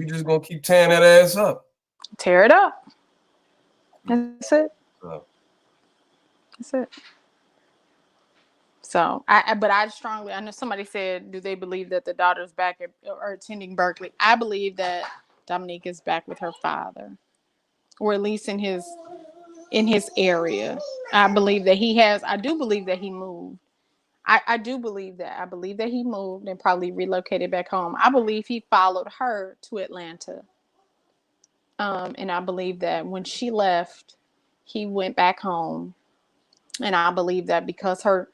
just gonna keep tearing that ass up. Tear it up. That's it. So, That's it. So but I know somebody said, do they believe that the daughter's back or attending Berkeley? I believe that Dominique is back with her father, or at least in his area. I believe that he has. I do believe that he moved. I do believe that. I believe that he moved and probably relocated back home. I believe he followed her to Atlanta. And I believe that when she left, he went back home. And I believe that because her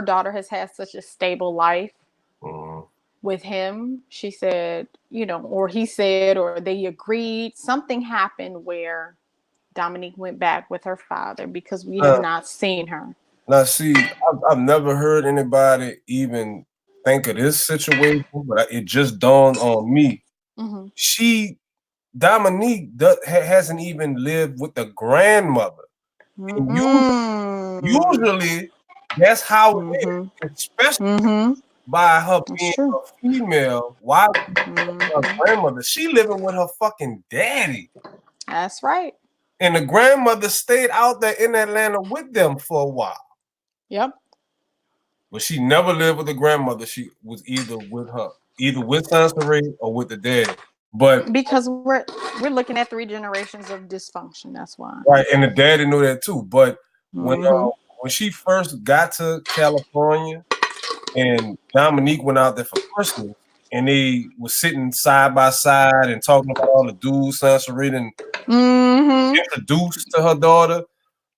daughter has had such a stable life with him, she said, or he said, or they agreed, something happened where Dominique went back with her father because we have not seen her. Now, see, I've never heard anybody even think of this situation, but it just dawned on me. Mm-hmm. Dominique hasn't even lived with the grandmother. And usually, that's how it Mm-hmm. is, especially Mm-hmm. by her That's being true. a female. Why her Mm-hmm. grandmother? She living with her fucking daddy. That's right. And the grandmother stayed out there in Atlanta with them for a while. Yep. But she never lived with the grandmother. She was either with Soncerae or with the daddy. But Because we're looking at 3 generations of dysfunction. That's why. right, and the daddy knew that too. But when Mm-hmm. she first got to California, and Dominique went out there for Christmas, and they were sitting side by side and talking about all the dudes Soncerae and introduced to her daughter.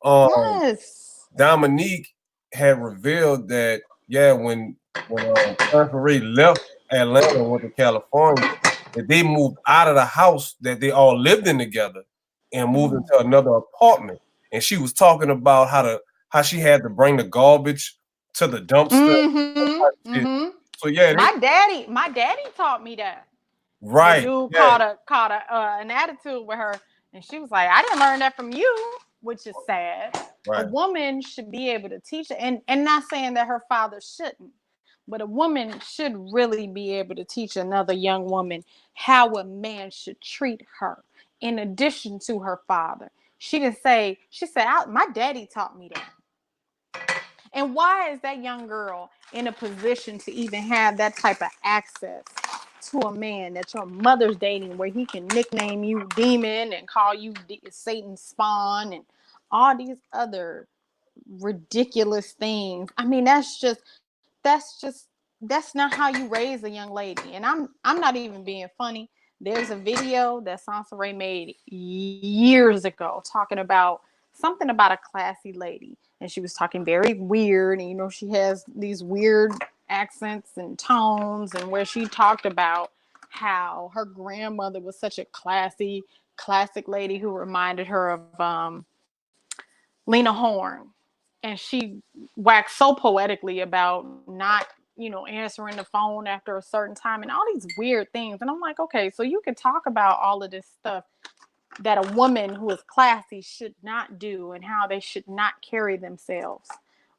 Yes. Dominique had revealed that when Soncerae left Atlanta and went to California, that they moved out of the house that they all lived in together and moved into another apartment. And she was talking about how she had to bring the garbage to the dumpster. Mm-hmm. So yeah, My daddy taught me that. The right, dude yeah, caught an attitude with her, and she was like, "I didn't learn that from you," which is sad. A right. woman should be able to teach, and not saying that her father shouldn't, but a woman should really be able to teach another young woman how a man should treat her, in addition to her father. She didn't say. She said, "My daddy taught me that." And why is that young girl in a position to even have that type of access to a man that your mother's dating, where he can nickname you demon and call you Satan's spawn and all these other ridiculous things? I mean, that's not how you raise a young lady. And I'm not even being funny. There's a video that Soncerae made years ago talking about something about a classy lady, and she was talking very weird, and she has these weird accents and tones, and where she talked about how her grandmother was such a classic lady who reminded her of Lena Horne, and she waxed so poetically about not answering the phone after a certain time and all these weird things. And I'm like, okay, so you can talk about all of this stuff that a woman who is classy should not do and how they should not carry themselves,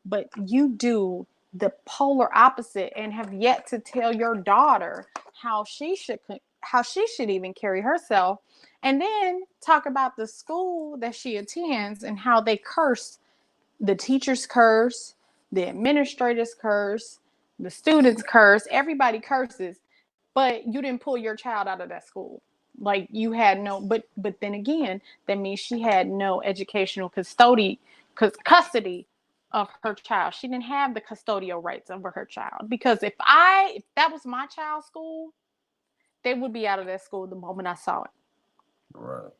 but you do the polar opposite and have yet to tell your daughter how she should even carry herself. And then talk about the school that she attends and how they curse. The teachers curse, the administrators curse, the students curse, everybody curses, but you didn't pull your child out of that school. Like, you had no, but then again, that means she had no educational custody of her child. She didn't have the custodial rights over her child, because if that was my child's school, they would be out of that school the moment I saw it. Right.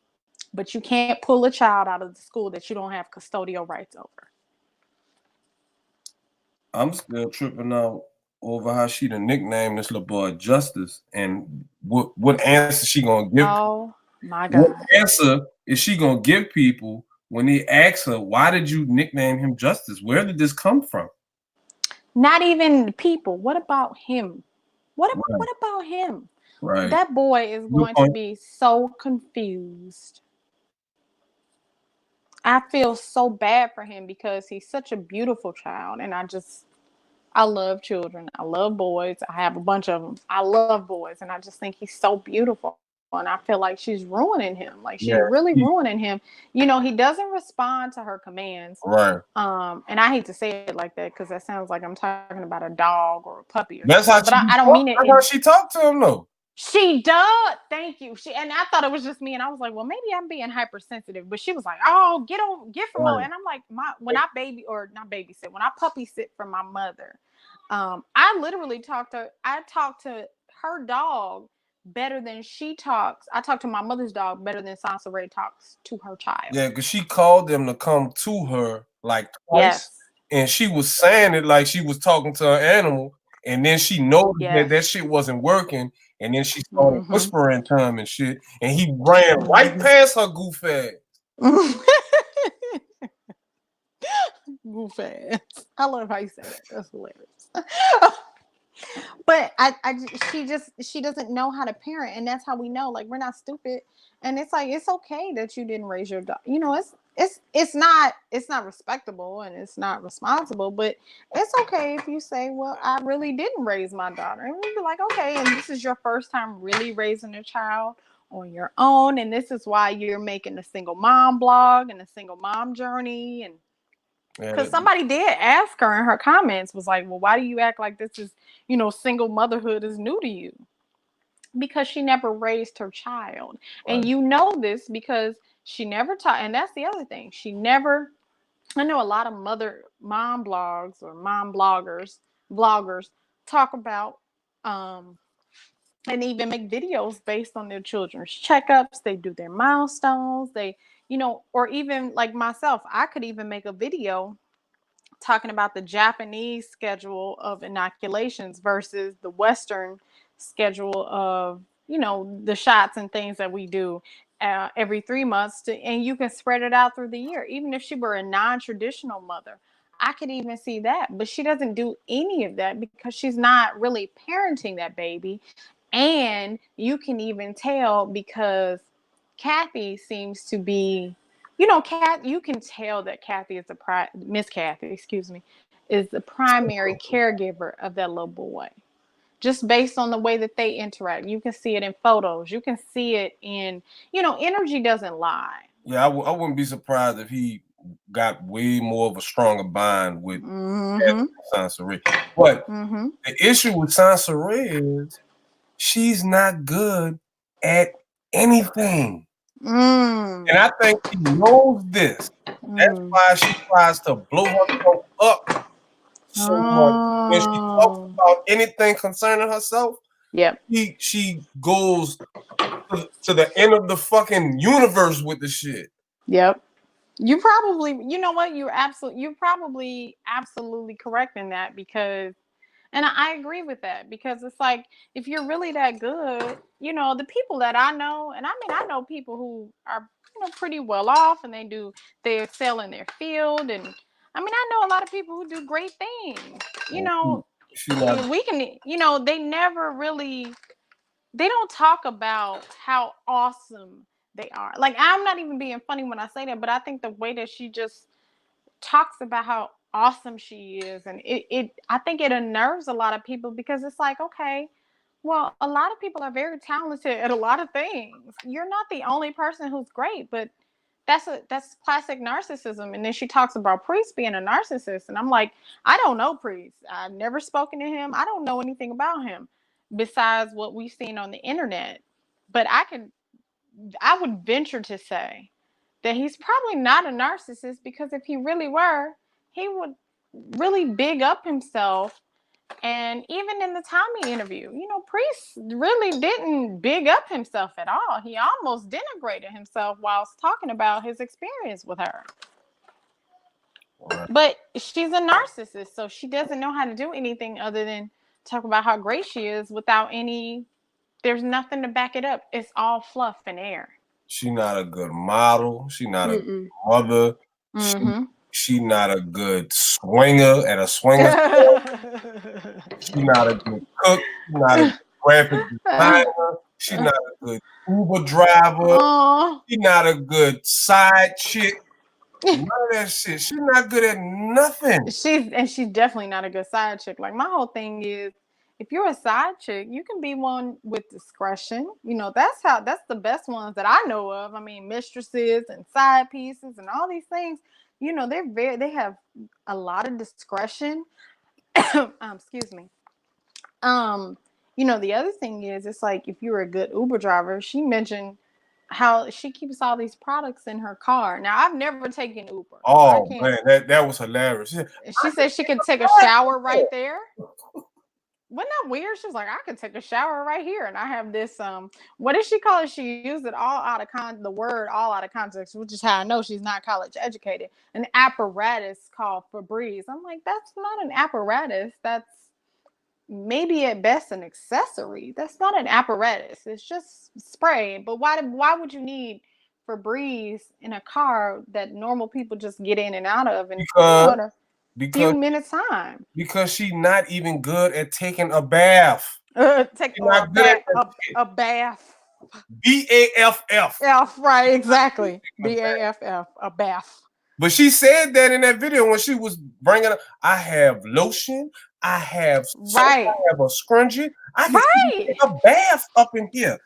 But you can't pull a child out of the school that you don't have custodial rights over. I'm still tripping out over how she done nicknamed this little boy Justice, and what answer she gonna give? Oh my What God. answer is she gonna give people when they ask her, why did you nickname him Justice? Where did this come from? Not even people. What about him? What Right. about him? Right. That boy is Good going to point. be so confused. I feel so bad for him because he's such a beautiful child, and I love children. I love boys. I have a bunch of them. I love boys, and I just think he's so beautiful. And I feel like she's ruining him. Like she's Yeah. really ruining him. You know, he doesn't respond to her commands. Right. And I hate to say it like that because that sounds like I'm talking about a dog or a puppy or That's how something. But she I don't mean it. that's how she talked to him though. She does. Thank you. And I thought it was just me, and I was like, well, maybe I'm being hypersensitive. But she was like, oh, get from over. Right. And I'm like, when I when I puppy sit for my mother, I literally I talked to her dog better than she talks. I talk to my mother's dog better than Soncerae talks to her child. Yeah, because she called them to come to her like twice, Yes. and she was saying it like she was talking to her animal, and then she noticed Yes. that shit wasn't working, and then she started Mm-hmm. whispering to him and shit, and he ran right past her goof ass. Goof ass. I love how you say that. That's hilarious. But she doesn't know how to parent, and that's how we know. Like we're not stupid, and it's like it's okay that you didn't raise your dog. You know, it's not respectable and it's not responsible, but it's okay if you say, well, I really didn't raise my daughter, and we'd be like, okay, and this is your first time really raising a child on your own, and this is why you're making a single mom blog and a single mom journey. And because somebody did ask her in her comments, was like, well, why do you act like this is, single motherhood is new to you? Because she never raised her child. Right. And you know this because she never taught. And that's the other thing. I know a lot of mom blogs or mom vloggers talk about, and even make videos based on their children's checkups. They do their milestones. Or even like myself, I could even make a video talking about the Japanese schedule of inoculations versus the Western schedule of, the shots and things that we do every 3 months, and you can spread it out through the year. Even if she were a non-traditional mother, I could even see that. But she doesn't do any of that because she's not really parenting that baby. And you can even tell because Kathy seems to be, you can tell that Kathy is Miss Kathy, excuse me, is the primary caregiver of that little boy. Just based on the way that they interact, you can see it in photos. You can see it in, energy doesn't lie. Yeah, I wouldn't be surprised if he got way more of a stronger bond with Soncerae. But the issue with Soncerae is she's not good at anything. And I think she knows this. That's why she tries to blow herself up so much. When she talks about anything concerning herself, Yep. she goes to the end of the fucking universe with the shit. Yep. You probably, you know what? You're probably absolutely correct in that because, and I agree with that because it's like, if you're really that good, the people that I know, and I mean, I know people who are, pretty well off and they excel in their field. And I mean, I know a lot of people who do great things, She not. we can, they don't talk about how awesome they are. Like, I'm not even being funny when I say that, but I think the way that she just talks about how awesome she is, and I think it unnerves a lot of people because it's like, okay, well, a lot of people are very talented at a lot of things. You're not the only person who's great, but that's classic narcissism. And then she talks about Priest being a narcissist, and I'm like, I don't know Priest. I've never spoken to him. I don't know anything about him besides what we've seen on the internet. But I would venture to say that he's probably not a narcissist, because if he really were, he would really big up himself And even in the Tommy interview, Priest really didn't big up himself at all. He almost denigrated himself whilst talking about his experience with her. What? But she's a narcissist, so she doesn't know how to do anything other than talk about how great she is without there's nothing to back it up. It's all fluff and air. She not a good model. She not a good mother. She not a good swinger at a swinger store. She not a good cook. She not a good graphic designer. She not a good Uber driver. She not a good side chick. None of that shit. She's not good at nothing. She's definitely not a good side chick. Like, my whole thing is, if you're a side chick, you can be one with discretion. That's the best ones that I know of. I mean, mistresses and side pieces and all these things, they have a lot of discretion. Excuse me. The other thing is, it's like, if you're a good Uber driver, she mentioned how she keeps all these products in her car. Now, I've never taken Uber. Oh man, that was hilarious. She said she could take a shower right there. Wasn't that weird? She was like, I could take a shower right here, and I have this what did she call it? She used it all out of the word all out of context, which is how I know she's not college educated. An apparatus called Febreze. I'm like, that's not an apparatus. That's maybe at best an accessory. That's not an apparatus. It's just spray. But why would you need Febreze in a car that normal people just get in and out of in a few minutes time? Because she's not even good at taking a bath. A bath. BAFF. F, right, exactly. BAFF, a bath. But she said that in that video when she was bringing up, I have lotion, I have soap, I have a scrunchie, I can take a bath up in here.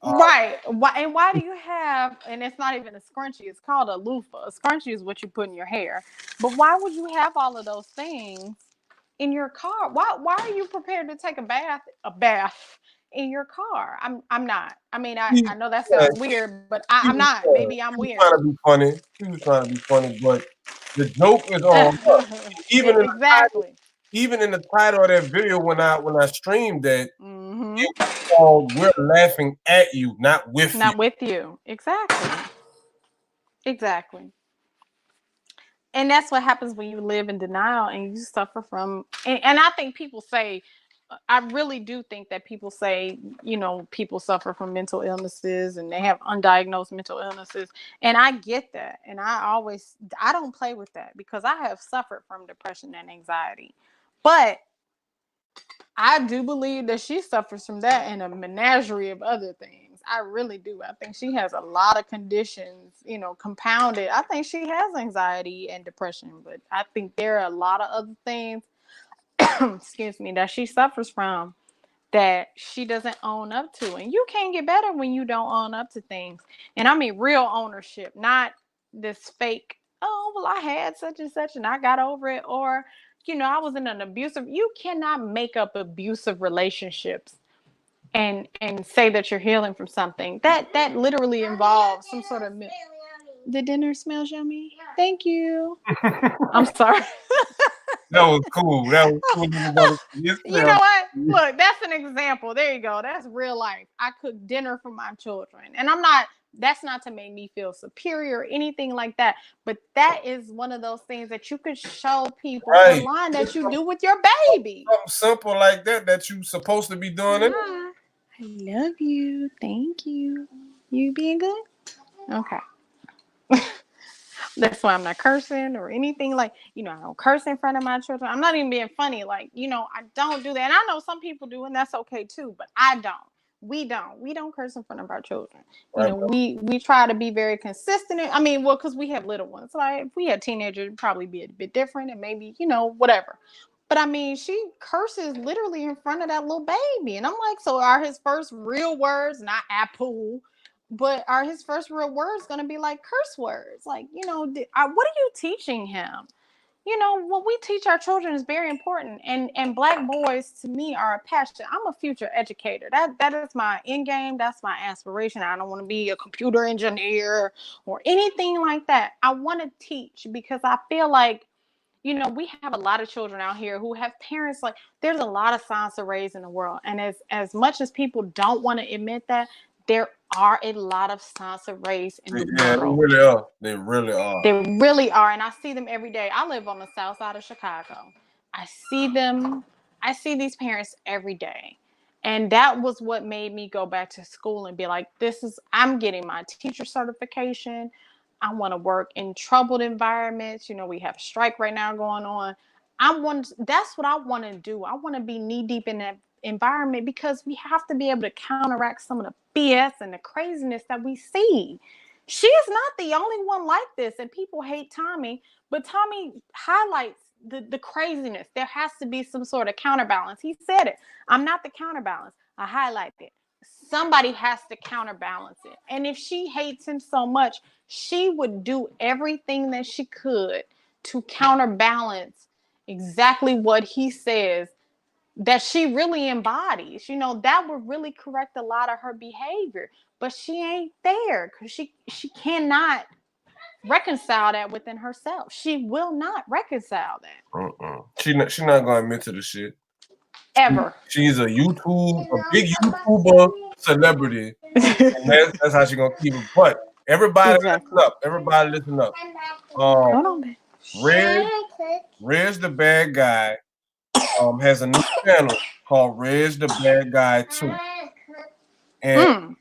Right. Why do you have, and it's not even a scrunchie, it's called a loofah. A scrunchie is what you put in your hair. But why would you have all of those things in your car? Why are you prepared to take a bath in your car? I'm not. I mean, I know that sounds weird, but I'm not. Maybe I'm weird. She was trying to be funny, but the joke is on her. Even in the title of that video, when I streamed that, it was called "We're Laughing at You, Not With You." Not with you. Exactly. And that's what happens when you live in denial and you suffer from, and I think people say, I really do think that people say, people suffer from mental illnesses and they have undiagnosed mental illnesses. And I get that. And I don't play with that because I have suffered from depression and anxiety. But I do believe that she suffers from that and a menagerie of other things. I really do. I think she has a lot of conditions, compounded. I think she has anxiety and depression, but I think there are a lot of other things, excuse me, that she suffers from that she doesn't own up to. And you can't get better when you don't own up to things. And I mean real ownership, not this fake, oh, well, I had such and such and I got over it. Or, I was in an abusive, you cannot make up abusive relationships and say that you're healing from something. That literally involves some sort of the dinner smells yummy. Thank you. I'm sorry. That was cool. You know what? Look, that's an example. There you go. That's real life. I cook dinner for my children. And that's not to make me feel superior or anything like that. But that is one of those things that you could show people online that you do with your baby. Something simple like that you're supposed to be doing it. I love you. Thank you. You being good? Okay. That's why I'm not cursing or anything like, I don't curse in front of my children. I'm not even being funny. Like, I don't do that. And I know some people do, and that's okay too, but I don't. We don't curse in front of our children. We try to be very consistent. I mean, well, because we have little ones. Like, if we had teenagers, it'd probably be a bit different and maybe, whatever. But I mean, she curses literally in front of that little baby. And I'm like, so are his first real words not apple? But are his first real words going to be like curse words? Like, what are you teaching him? What we teach our children is very important. And Black boys, to me, are a passion. I'm a future educator. That is my end game. That's my aspiration. I don't want to be a computer engineer or anything like that. I want to teach because I feel like, you know, we have a lot of children out here who have parents like there's a lot of Sonceraes in the world. And as much as people don't want to admit that, there are a lot of Sonceraes in the Yeah, they world. really are. They really are. They really are. And I see them every day. I live on the south side of Chicago. I see them. I see these parents every day. And that was what made me go back to school and be like, I'm getting my teacher certification. I want to work in troubled environments. You know, we have a strike right now going on. That's what I want to do. I want to be knee deep in that environment because we have to be able to counteract some of the BS and the craziness that we see. She is not the only one like this, and people hate Tommy, but Tommy highlights the craziness. There has to be some sort of counterbalance. He said it. I'm not the counterbalance. I highlight it. Somebody has to counterbalance it. And if she hates him so much, she would do everything that she could to counterbalance exactly what he says that she really embodies. You know, that would really correct a lot of her behavior. But she ain't there because she cannot reconcile that within herself. She will not reconcile that. She not gonna admit to the shit. Ever. She's a big YouTuber celebrity, and that's how she gonna keep it. But everybody listen up. Everybody listen up. Hold on, babe. Reg the Bad Guy has a new channel called Reg the Bad Guy 2. And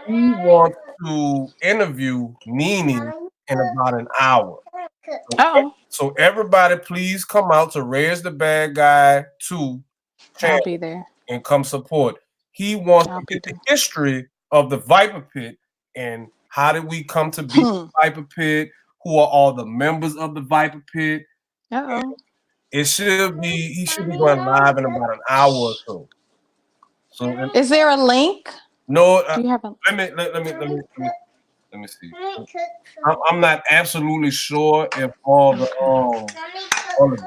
he wants to interview Nene in about an hour. So everybody please come out to Reg the Bad Guy 2 channel. I'll be there. And come support. He wants to get the history of the Viper Pit and how did we come to be the Viper Pit? Who are all the members of the Viper Pit? He should be going live in about an hour or so. So is there a link? No, do you have a let me see. I'm not absolutely sure if all the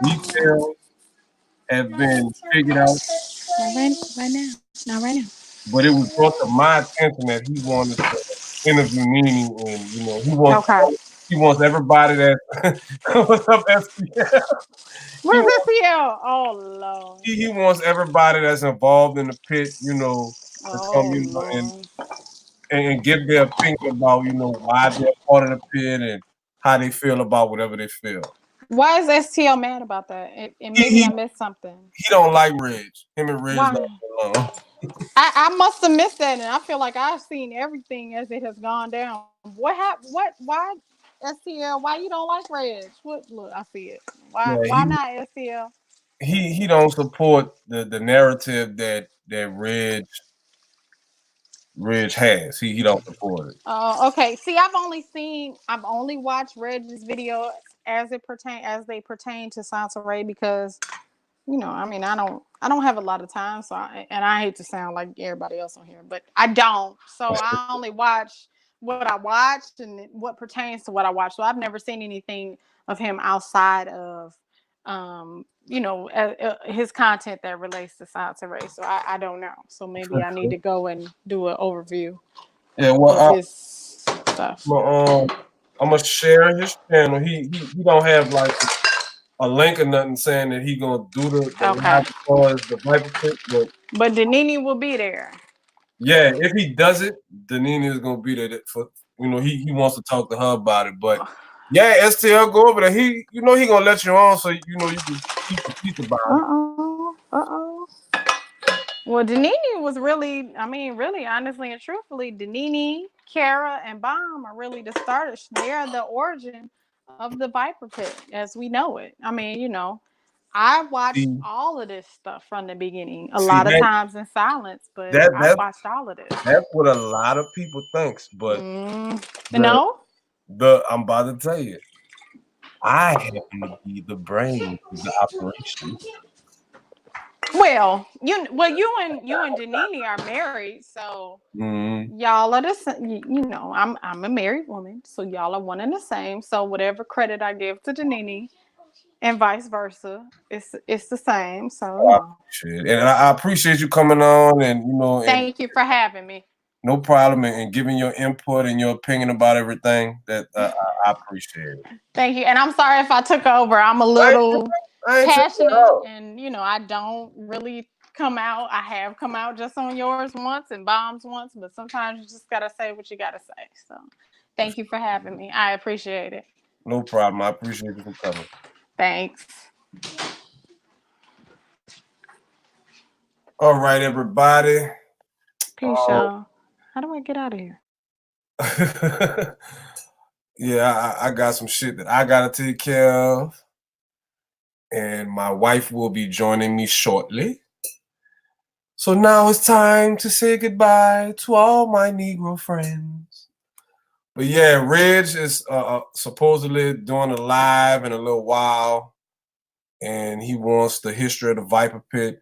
details have been figured out. Not right now. But it was brought to my attention that he wanted to interview Nene, and you know he wants everybody that what's up, SPL? Where's SPL? Oh Lord. He wants everybody that's involved in the pit, you know, to come, and give their opinion about why they're part of the pit and how they feel about whatever they feel. Why is STL mad about that? And maybe I missed something. He don't like Reg. Him and Reg don't get along. I must have missed that, and I feel like I've seen everything as it has gone down. What happened? Why STL? Why you don't like Reg? Look, I see it. Why not STL? He don't support the narrative that Reg has. He don't support it. Okay. See, I've only watched Reg's video as they pertain to Soncerae because I mean, I don't have a lot of time, so I hate to sound like everybody else on here, but I don't. So I only watch what I watched and what pertains to what I watched. So I've never seen anything of him outside of, his content that relates to Soncerae. So I don't know. So maybe I need to go and do an overview. Yeah, well, his stuff. I'm gonna share his channel. He don't have like a link or nothing saying that he gonna do the Viper Pit, but Denini will be there. Yeah, if he does it, Denini is gonna be there for he wants to talk to her about it. But yeah, STL go over there. He he gonna let you on so you can speak about it. Well, Denini was really, honestly and truthfully, Denini, Kara, and Bomb are really the starters. They are the origin of the Viper Pit as we know it. I mean, I watched all of this stuff from the beginning. A lot of times in silence, but I watched all of this. That's what a lot of people thinks, but I'm about to tell you, I happen to be the brain of the operation. Well, you and Denini are married, so y'all are the same. I'm a married woman, so y'all are one and the same. So whatever credit I give to Denini, and vice versa, it's the same. So and I appreciate you coming on, and thank you for having me. no problem in giving your input and your opinion about everything. That I appreciate it. Thank you. And I'm sorry if I took over. I'm a little passionate and, I don't really come out. I have come out just on yours once and Bombs once, but sometimes you just got to say what you got to say. So thank you for having me. I appreciate it. No problem. I appreciate you for coming. Thanks. All right, everybody. Peace, y'all. How do I get out of here? Yeah, I got some shit that I got to take care of. And my wife will be joining me shortly. So now it's time to say goodbye to all my Negro friends. But yeah, Reg is supposedly doing a live in a little while. And he wants the history of the Viper Pit.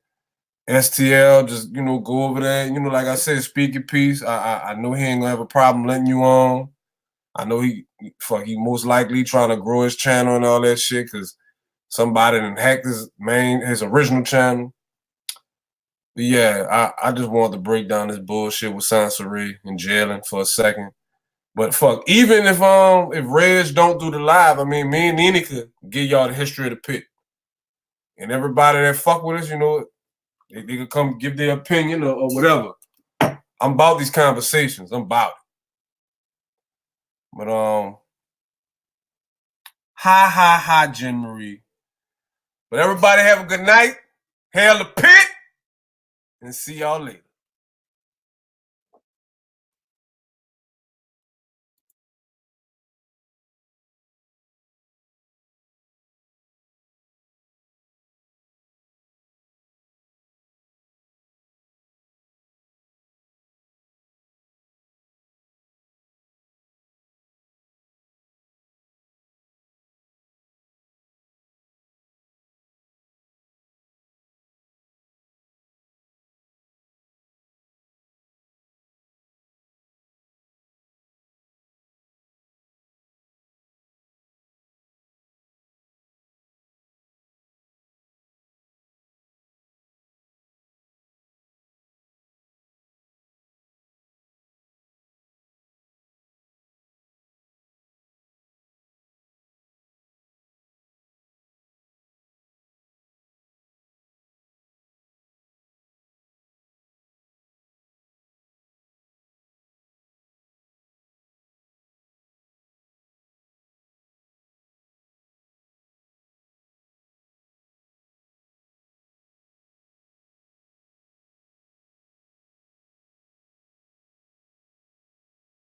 STL, just, go over there. Like I said, speak your piece. I know he ain't gonna have a problem letting you on. I know he most likely trying to grow his channel and all that shit because somebody done hacked his original channel. But yeah, I just wanted to break down this bullshit with Soncerae and Jalen for a second. But even if Reg don't do the live, I mean, me and Nene could give y'all the history of the pit. And everybody that fuck with us, they could come give their opinion or whatever. I'm about these conversations. I'm about it. But hi, Jen Marie. But everybody have a good night. Hail the pit. And see y'all later.